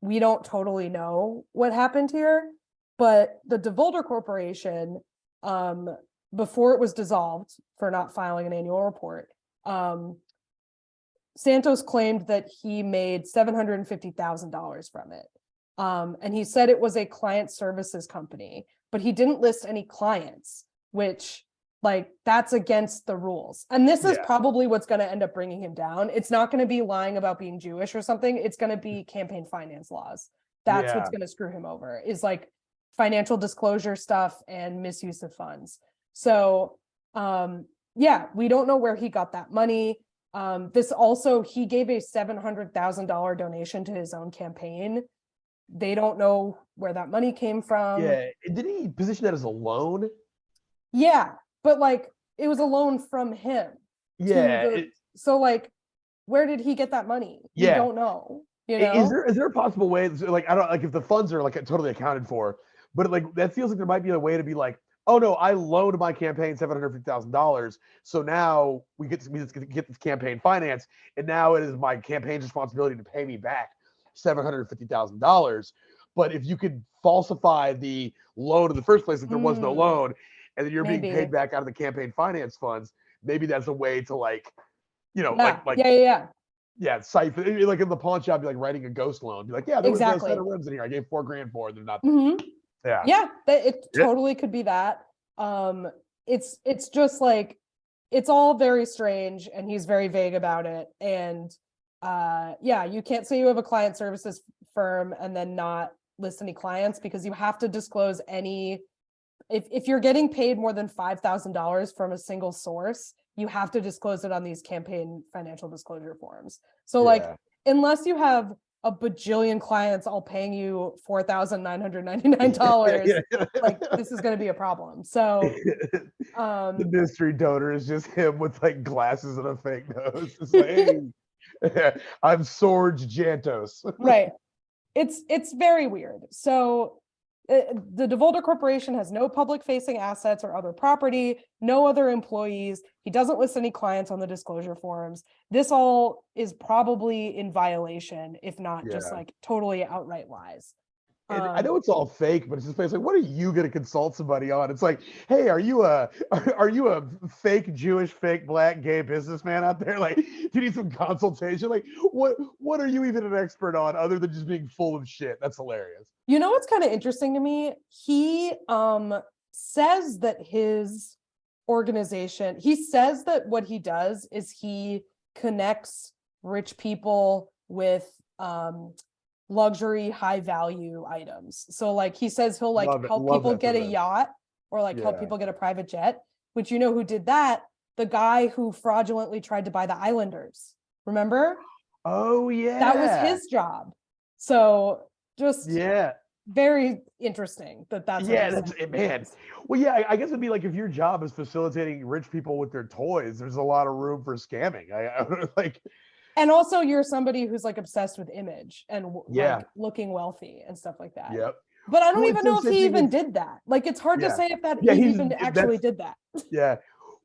we don't totally know what happened here, but the DeVolder Corporation, before it was dissolved for not filing an annual report, Santos claimed that he made $750,000 from it. And he said it was a client services company, but he didn't list any clients, which like that's against the rules. And this is probably what's going to end up bringing him down. It's not going to be lying about being Jewish or something. It's going to be campaign finance laws. That's what's going to screw him over, is like financial disclosure stuff and misuse of funds. So, we don't know where he got that money. This also, he gave a $700,000 donation to his own campaign. They don't know where that money came from. Yeah. Did he position that as a loan? Yeah, but like it was a loan from him. Yeah. So like, where did he get that money? We don't know. You know? Is there a possible way, like, I don't like if the funds are like totally accounted for, but like that feels like there might be a way to be like, oh no, I loaned my campaign $750,000, so now we get this campaign finance, and now it is my campaign's responsibility to pay me back $750,000. But if you could falsify the loan in the first place, if there was no loan, and then you're being paid back out of the campaign finance funds, maybe that's a way to like, siphon, like in the pawn shop, be like writing a ghost loan, be like, yeah, there was a set of rims in here, I gave $4,000 for it, they're not there. It totally could be that. It's just like, it's all very strange, and he's very vague about it. And you can't say you have a client services firm and then not list any clients, because you have to disclose any, if you're getting paid more than $5,000 from a single source, you have to disclose it on these campaign financial disclosure forms. So like, unless you have a bajillion clients all paying you $4,999, like this is going to be a problem. So the mystery donor is just him with like glasses and a fake nose. It's like, hey, I'm Sorge Jantos. Right. It's very weird. So the DeVolder Corporation has no public-facing assets or other property, no other employees. He doesn't list any clients on the disclosure forms. This all is probably in violation, if not just like totally outright lies. And I know it's all fake, but it's just like, what are you going to consult somebody on? It's like, hey, are you a fake Jewish, fake black, gay businessman out there? Like, do you need some consultation? Like, what are you even an expert on other than just being full of shit? That's hilarious. You know what's kind of interesting to me? He says that his organization, he says that what he does is he connects rich people with luxury high value items. So like he says he'll like help people get a yacht, or like help people get a private jet, which, you know who did that? The guy who fraudulently tried to buy the Islanders. Remember? Oh yeah. That was his job. So just very interesting that's man. Well, yeah, I guess it'd be like if your job is facilitating rich people with their toys, there's a lot of room for scamming. I like. And also you're somebody who's like obsessed with image and like looking wealthy and stuff like that. Yep. But I don't even know if he even did that. Like, it's hard to say if that he even actually did that. Yeah.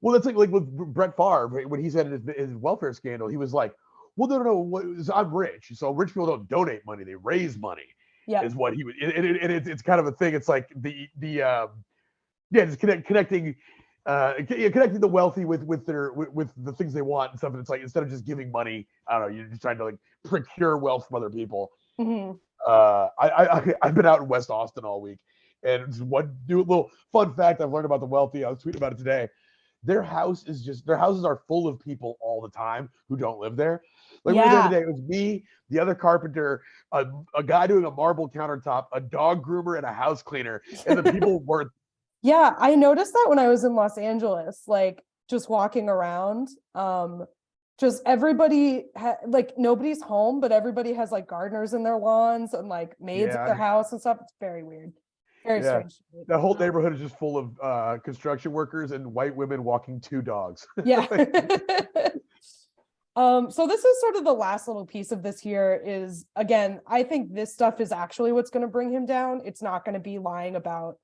Well, that's like with Brett Favre, when he said his welfare scandal, he was like, well, no, I'm rich. So rich people don't donate money, they raise money. Yeah. Is what he would, and it's kind of a thing. It's like just connecting the wealthy with the things they want and stuff. And it's like, instead of just giving money, I don't know, you're just trying to like procure wealth from other people. Mm-hmm. I've been out in West Austin all week, and one little fun fact I've learned about the wealthy, I was tweeting about it today. Their houses are full of people all the time who don't live there. Like we were there today, it was me, the other carpenter, a guy doing a marble countertop, a dog groomer, and a house cleaner, and the people weren't. Yeah, I noticed that when I was in Los Angeles, like just walking around, just everybody like nobody's home, but everybody has like gardeners in their lawns and like maids at their house and stuff. It's very weird. Very strange. The whole neighborhood is just full of construction workers and white women walking two dogs. Yeah. So this is sort of the last little piece of this here is, again, I think this stuff is actually what's going to bring him down. It's not going to be lying about,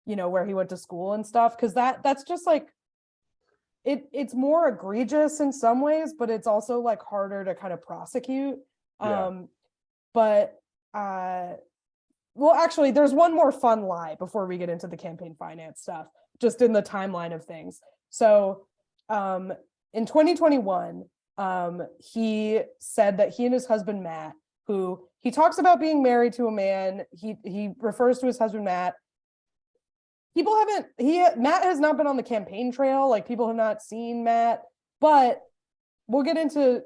you know, where he went to school and stuff, because that's just like it's more egregious in some ways, but it's also like harder to kind of prosecute. But well, actually, there's one more fun lie before we get into the campaign finance stuff, just in the timeline of things. So in 2021, he said that he and his husband, Matt, who he talks about being married to a man, he refers to his husband, Matt. Matt has not been on the campaign trail. Like, people have not seen Matt, but we'll get into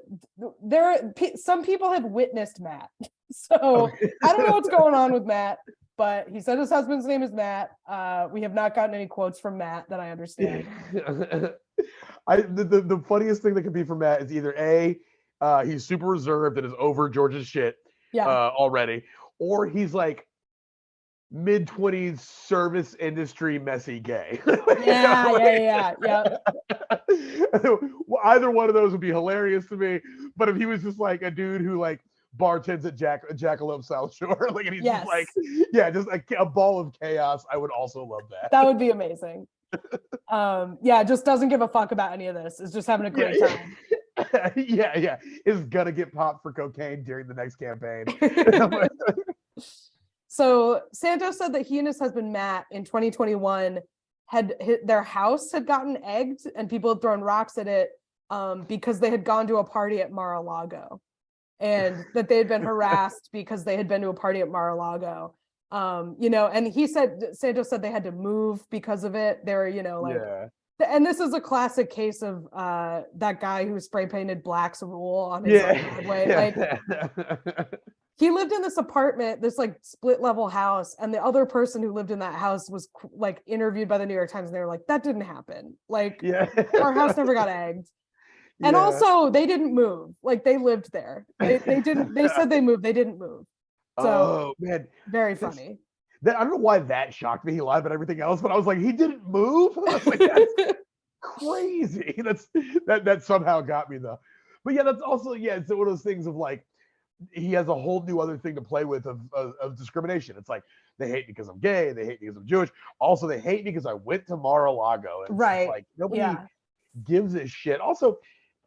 some people have witnessed Matt. So I don't know what's going on with Matt, but he said his husband's name is Matt. We have not gotten any quotes from Matt that I understand. The funniest thing that could be from Matt is either A, he's super reserved and is over George's shit already, or he's like mid-20s service industry messy gay. Yeah. Either one of those would be hilarious to me. But if he was just like a dude who like bartends at Jackalope South Shore, like, and he's just like, just a ball of chaos, I would also love that. That would be amazing. Just doesn't give a fuck about any of this. Is just having a great time. Is gonna get popped for cocaine during the next campaign. So Santos said that he and his husband Matt in 2021 their house had gotten egged and people had thrown rocks at it because they had gone to a party at Mar-a-Lago, and that they had been harassed because they had been to a party at Mar-a-Lago. And Santos said they had to move because of it. They were, and this is a classic case of that guy who spray painted Black's Rule on his driveway. He lived in this apartment, this like split level house, and the other person who lived in that house was like interviewed by the New York Times, and they were like, that didn't happen. Like, our house never got egged. And also they didn't move. Like, they lived there. They said they moved, they didn't move. So man, very funny. I don't know why that shocked me. He lied about everything else, but I was like, he didn't move? I was like, that's crazy. That somehow got me though. But yeah, that's also, it's one of those things of like, he has a whole new other thing to play with of discrimination. It's like, they hate because I'm gay, they hate because I'm Jewish. Also, they hate because I went to Mar-a-Lago. And right. Like, nobody gives a shit. Also,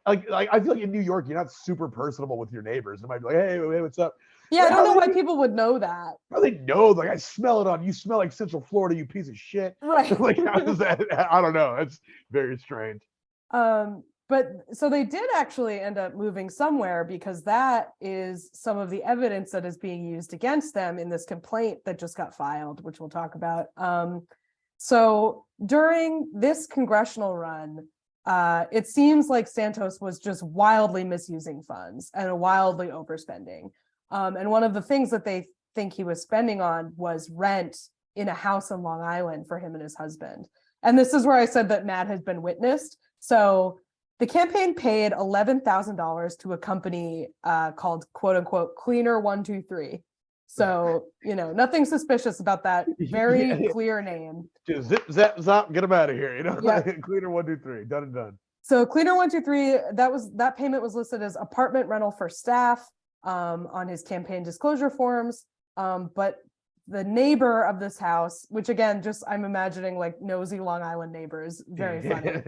like I feel like in New York, you're not super personable with your neighbors. It might be like, hey, what's up? Yeah, I don't know why people would know that. How they know? Like, I smell it on you. Smell like Central Florida, you piece of shit. Right. Like, how does that? I don't know. It's very strange. But so they did actually end up moving somewhere, because that is some of the evidence that is being used against them in this complaint that just got filed, which we'll talk about. So during this congressional run, it seems like Santos was just wildly misusing funds and wildly overspending. And one of the things that they think he was spending on was rent in a house in Long Island for him and his husband. And this is where I said that Matt had been witnessed. So the campaign paid $11,000 to a company called, quote unquote, Cleaner 123. So, nothing suspicious about that very clear name. Just zip, zap, zap, get them out of here. Cleaner 123, done and done. So Cleaner 123, that payment was listed as apartment rental for staff on his campaign disclosure forms. But the neighbor of this house, which again, just I'm imagining like nosy Long Island neighbors, very funny.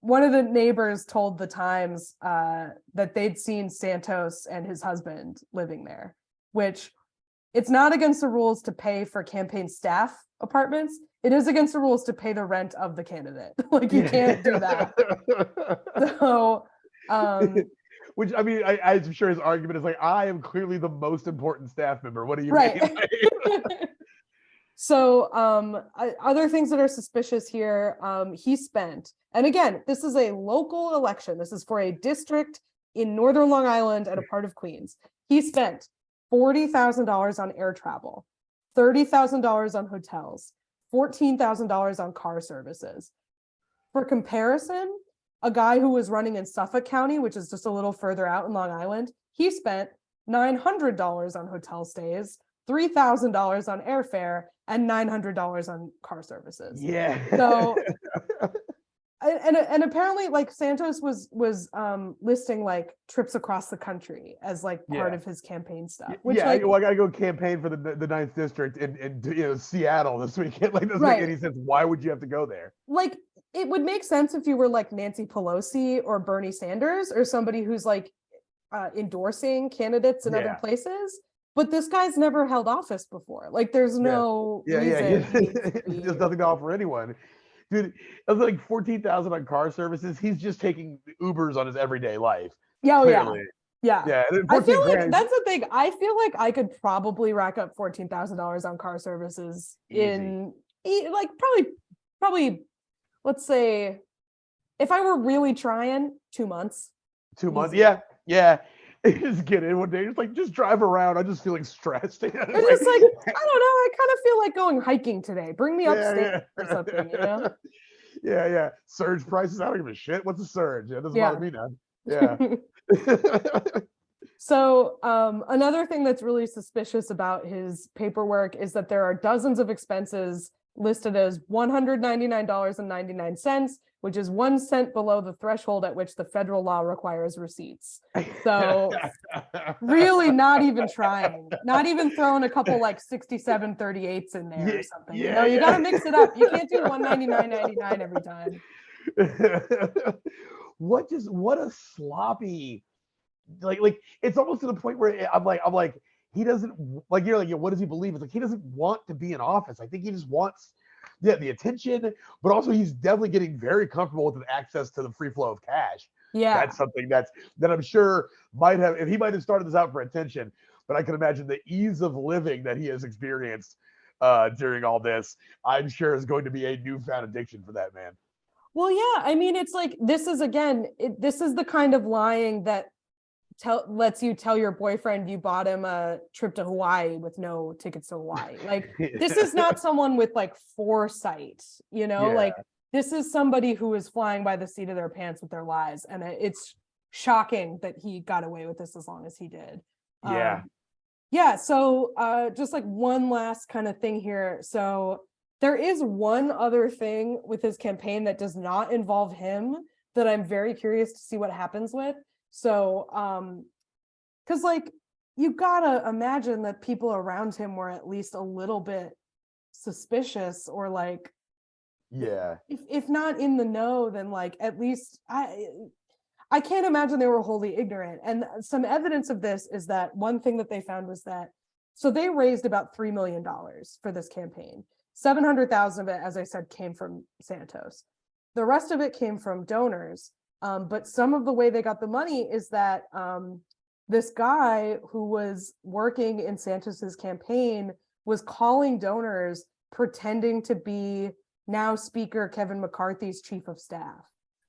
One of the neighbors told the Times that they'd seen Santos and his husband living there, which it's not against the rules to pay for campaign staff apartments. It is against the rules to pay the rent of the candidate. Like, you can't do that. So, which, I mean, I'm sure his argument is like, I am clearly the most important staff member. What do you mean? So other things that are suspicious here, he spent, and again, this is a local election. This is for a district in Northern Long Island and a part of Queens. He spent $40,000 on air travel, $30,000 on hotels, $14,000 on car services. For comparison, a guy who was running in Suffolk County, which is just a little further out in Long Island, he spent $900 on hotel stays, $3,000 on airfare, and $900 on car services. Yeah. So, and apparently, like, Santos was listing like trips across the country as like part of his campaign stuff. Which, I gotta go campaign for the 9th district in Seattle this weekend. Like, doesn't make any sense. Why would you have to go there? Like, it would make sense if you were like Nancy Pelosi or Bernie Sanders or somebody who's like endorsing candidates in other places. But this guy's never held office before. Like, there's no reason he needs to be. There's nothing to offer anyone. Dude, it was like 14,000 on car services. He's just taking Ubers on his everyday life. Yeah, Clearly. Yeah. Yeah. I feel like that's the thing. I feel like I could probably rack up $14,000 on car services in like probably, let's say, if I were really trying, 2 months. 2 months. Yeah. Yeah. Just get in one day. It's like, just drive around. I'm just feeling stressed. It's just like, I don't know. I kind of feel like going hiking today. Bring me upstate or something, you know? Yeah. Surge prices. I don't give a shit. What's a surge? It doesn't bother me now. Yeah. So another thing that's really suspicious about his paperwork is that there are dozens of expenses listed as $199.99, which is 1 cent below the threshold at which the federal law requires receipts. So really not even trying, not even throwing a couple like 6738s in there or something. You got to mix it up. You can't do $199.99 every time. What a sloppy, like it's almost to the point where I'm like he doesn't, like, you're like, what does he believe? It's like he doesn't want to be in office. I think he just wants the attention, but also he's definitely getting very comfortable with the access to the free flow of cash. Yeah, that's something that I'm sure might have, if he might have started this out for attention, but I can imagine the ease of living that he has experienced during all this, I'm sure is going to be a newfound addiction for that man. Well, yeah, I mean, it's like, this is the kind of lying that lets you tell your boyfriend you bought him a trip to Hawaii with no tickets to Hawaii. Like, this is not someone with like foresight, like this is somebody who is flying by the seat of their pants with their lies. And it's shocking that he got away with this as long as he did. So just like one last kind of thing here. So there is one other thing with his campaign that does not involve him that I'm very curious to see what happens with. So, because like, you gotta imagine that people around him were at least a little bit suspicious, or like, if not in the know, then like, at least I can't imagine they were wholly ignorant. And some evidence of this is that one thing that they found was that, so they raised about $3 million for this campaign. 700,000 of it, as I said, came from Santos. The rest of it came from donors. But some of the way they got the money is that this guy who was working in Santos's campaign was calling donors pretending to be now Speaker Kevin McCarthy's chief of staff.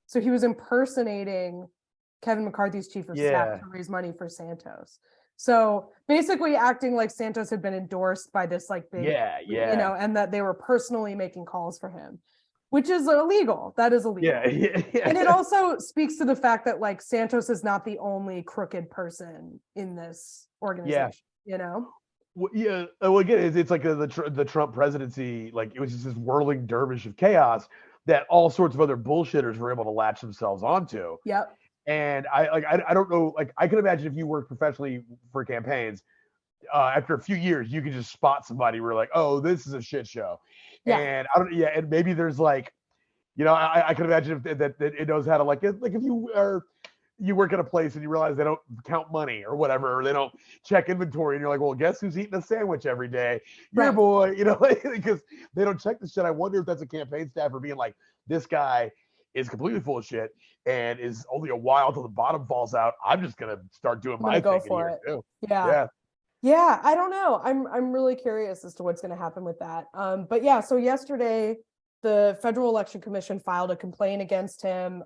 So he was impersonating Kevin McCarthy's chief of staff to raise money for Santos. So basically acting like Santos had been endorsed by this like big, and that they were personally making calls for him, which is illegal. That is illegal. And it also speaks to the fact that like Santos is not the only crooked person in this organization, Well, again, it's like the Trump presidency, like it was just this whirling dervish of chaos that all sorts of other bullshitters were able to latch themselves onto. Yep. And I don't know, like I can imagine if you work professionally for campaigns, after a few years, you can just spot somebody where like, oh, this is a shit show. Yeah. And and maybe there's like, I can imagine that it knows how to like if you work at a place and you realize they don't count money or whatever, or they don't check inventory, and you're like, well, guess who's eating a sandwich every day? Your boy, because they don't check the shit. I wonder if that's a campaign staffer being like, this guy is completely full of shit and is only a while till the bottom falls out. I'm just gonna start doing my thing for it. Too. Yeah, I don't know. I'm really curious as to what's going to happen with that. But yeah, so yesterday the Federal Election Commission filed a complaint against him.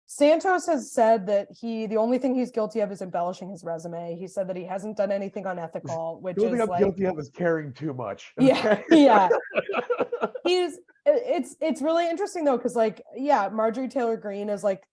Santos has said that the only thing he's guilty of is embellishing his resume. He said that he hasn't done anything unethical, which is like, guilty of is caring too much. Yeah. It's really interesting though, because like, Marjorie Taylor Greene is like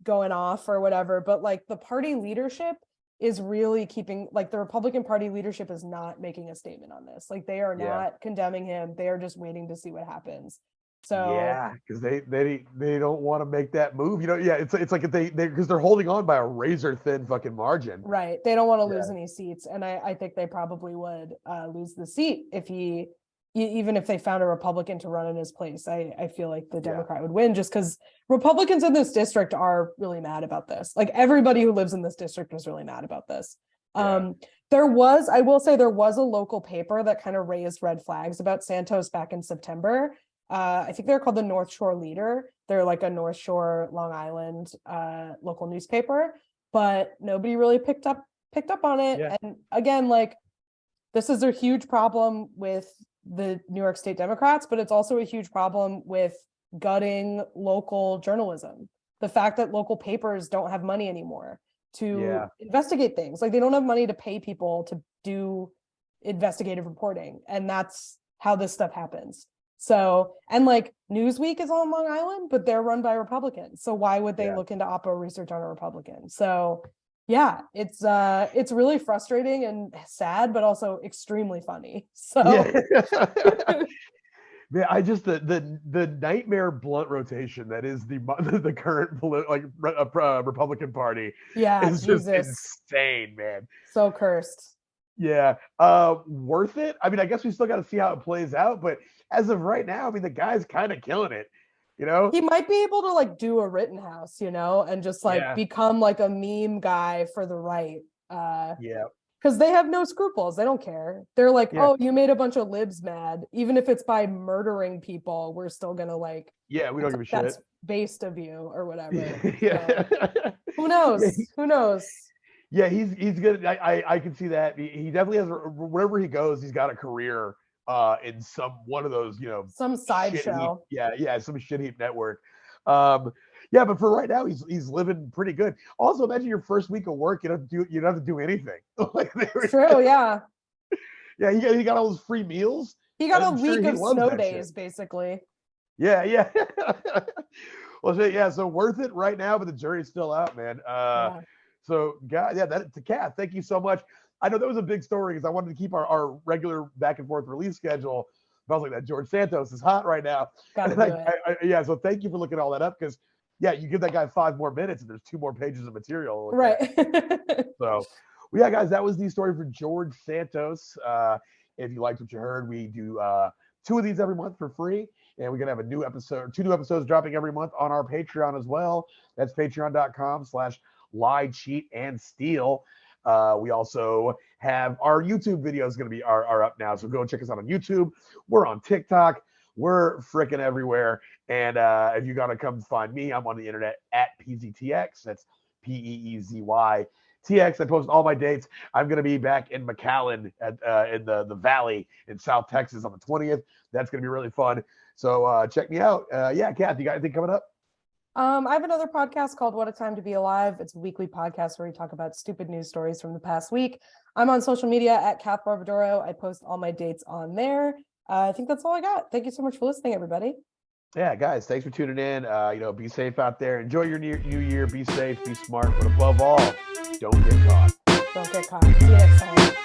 going off or whatever, but like the party leadership is really keeping, like the Republican Party leadership is not making a statement on this. Like they are not condemning him. They are just waiting to see what happens. So because they don't want to make that move. It's like if they because they're holding on by a razor thin fucking margin. Right. They don't want to lose any seats, and I think they probably would lose the seat if even if they found a Republican to run in his place. I feel like the Democrat would win, just because Republicans in this district are really mad about this. Like everybody who lives in this district is really mad about this. There was, I will say, there was a local paper that kind of raised red flags about Santos back in September. I think they're called the North Shore Leader. They're like a North Shore, Long Island local newspaper, but nobody really picked up on it. Yeah. And again, like, this is a huge problem with the New York State Democrats, but it's also a huge problem with gutting local journalism. The fact that local papers don't have money anymore to investigate things. Like, they don't have money to pay people to do investigative reporting. And that's how this stuff happens. So, and like, Newsweek is on Long Island, but they're run by Republicans. So why would they look into Oppo research on a Republican? So yeah, it's really frustrating and sad, but also extremely funny. So yeah, I just the nightmare blunt rotation that is the current Republican Party. Yeah, is just insane, man. So cursed. Yeah, worth it. I mean, I guess we still got to see how it plays out, but as of right now, I mean, the guy's kind of killing it. You know, he might be able to like do a Rittenhouse, you know, and just like become like a meme guy for the right. Because they have no scruples. They don't care. They're like, oh, you made a bunch of libs mad. Even if it's by murdering people, we're still gonna like. Yeah, we don't give a shit. That's based of you or whatever. Yeah. So, who knows? Who knows? Yeah, he's good. I can see that. He definitely has. Wherever he goes, he's got a career in one of those, you know, some sideshow. Some shit heap network. But for right now, he's living pretty good. Also, imagine your first week of work, you don't have to do anything. Like, true, yeah. Yeah, he got all those free meals. He got a week of snow days, basically. Yeah. Well, so worth it right now, but the jury's still out, man. So, God, to Kat, thank you so much. I know that was a big story because I wanted to keep our regular back and forth release schedule. But I was like, that George Santos is hot right now. So thank you for looking all that up, because you give that guy 5 more minutes and there's 2 more pages of material. Right. So, well, guys, that was the story for George Santos. If you liked what you heard, we do 2 of these every month for free. And we're going to have 2 new episodes dropping every month on our Patreon as well. That's patreon.com/lie, cheat, and steal. We also have our YouTube videos going to be are up now. So go check us out on YouTube. We're on TikTok. We're freaking everywhere. And if you got to come find me, I'm on the internet at PZTX. That's PEEZYTX. I post all my dates. I'm going to be back in McAllen in the Valley in South Texas on the 20th. That's going to be really fun. So check me out. Kath, you got anything coming up? I have another podcast called What a Time to Be Alive. It's a weekly podcast where we talk about stupid news stories from the past week. I'm on social media at Kath Barbadoro. I post all my dates on there. I think that's all I got. Thank you so much for listening, everybody. Yeah, guys, thanks for tuning in. Be safe out there. Enjoy your new year. Be safe, be smart, but above all, don't get caught. Don't get caught. See you next time.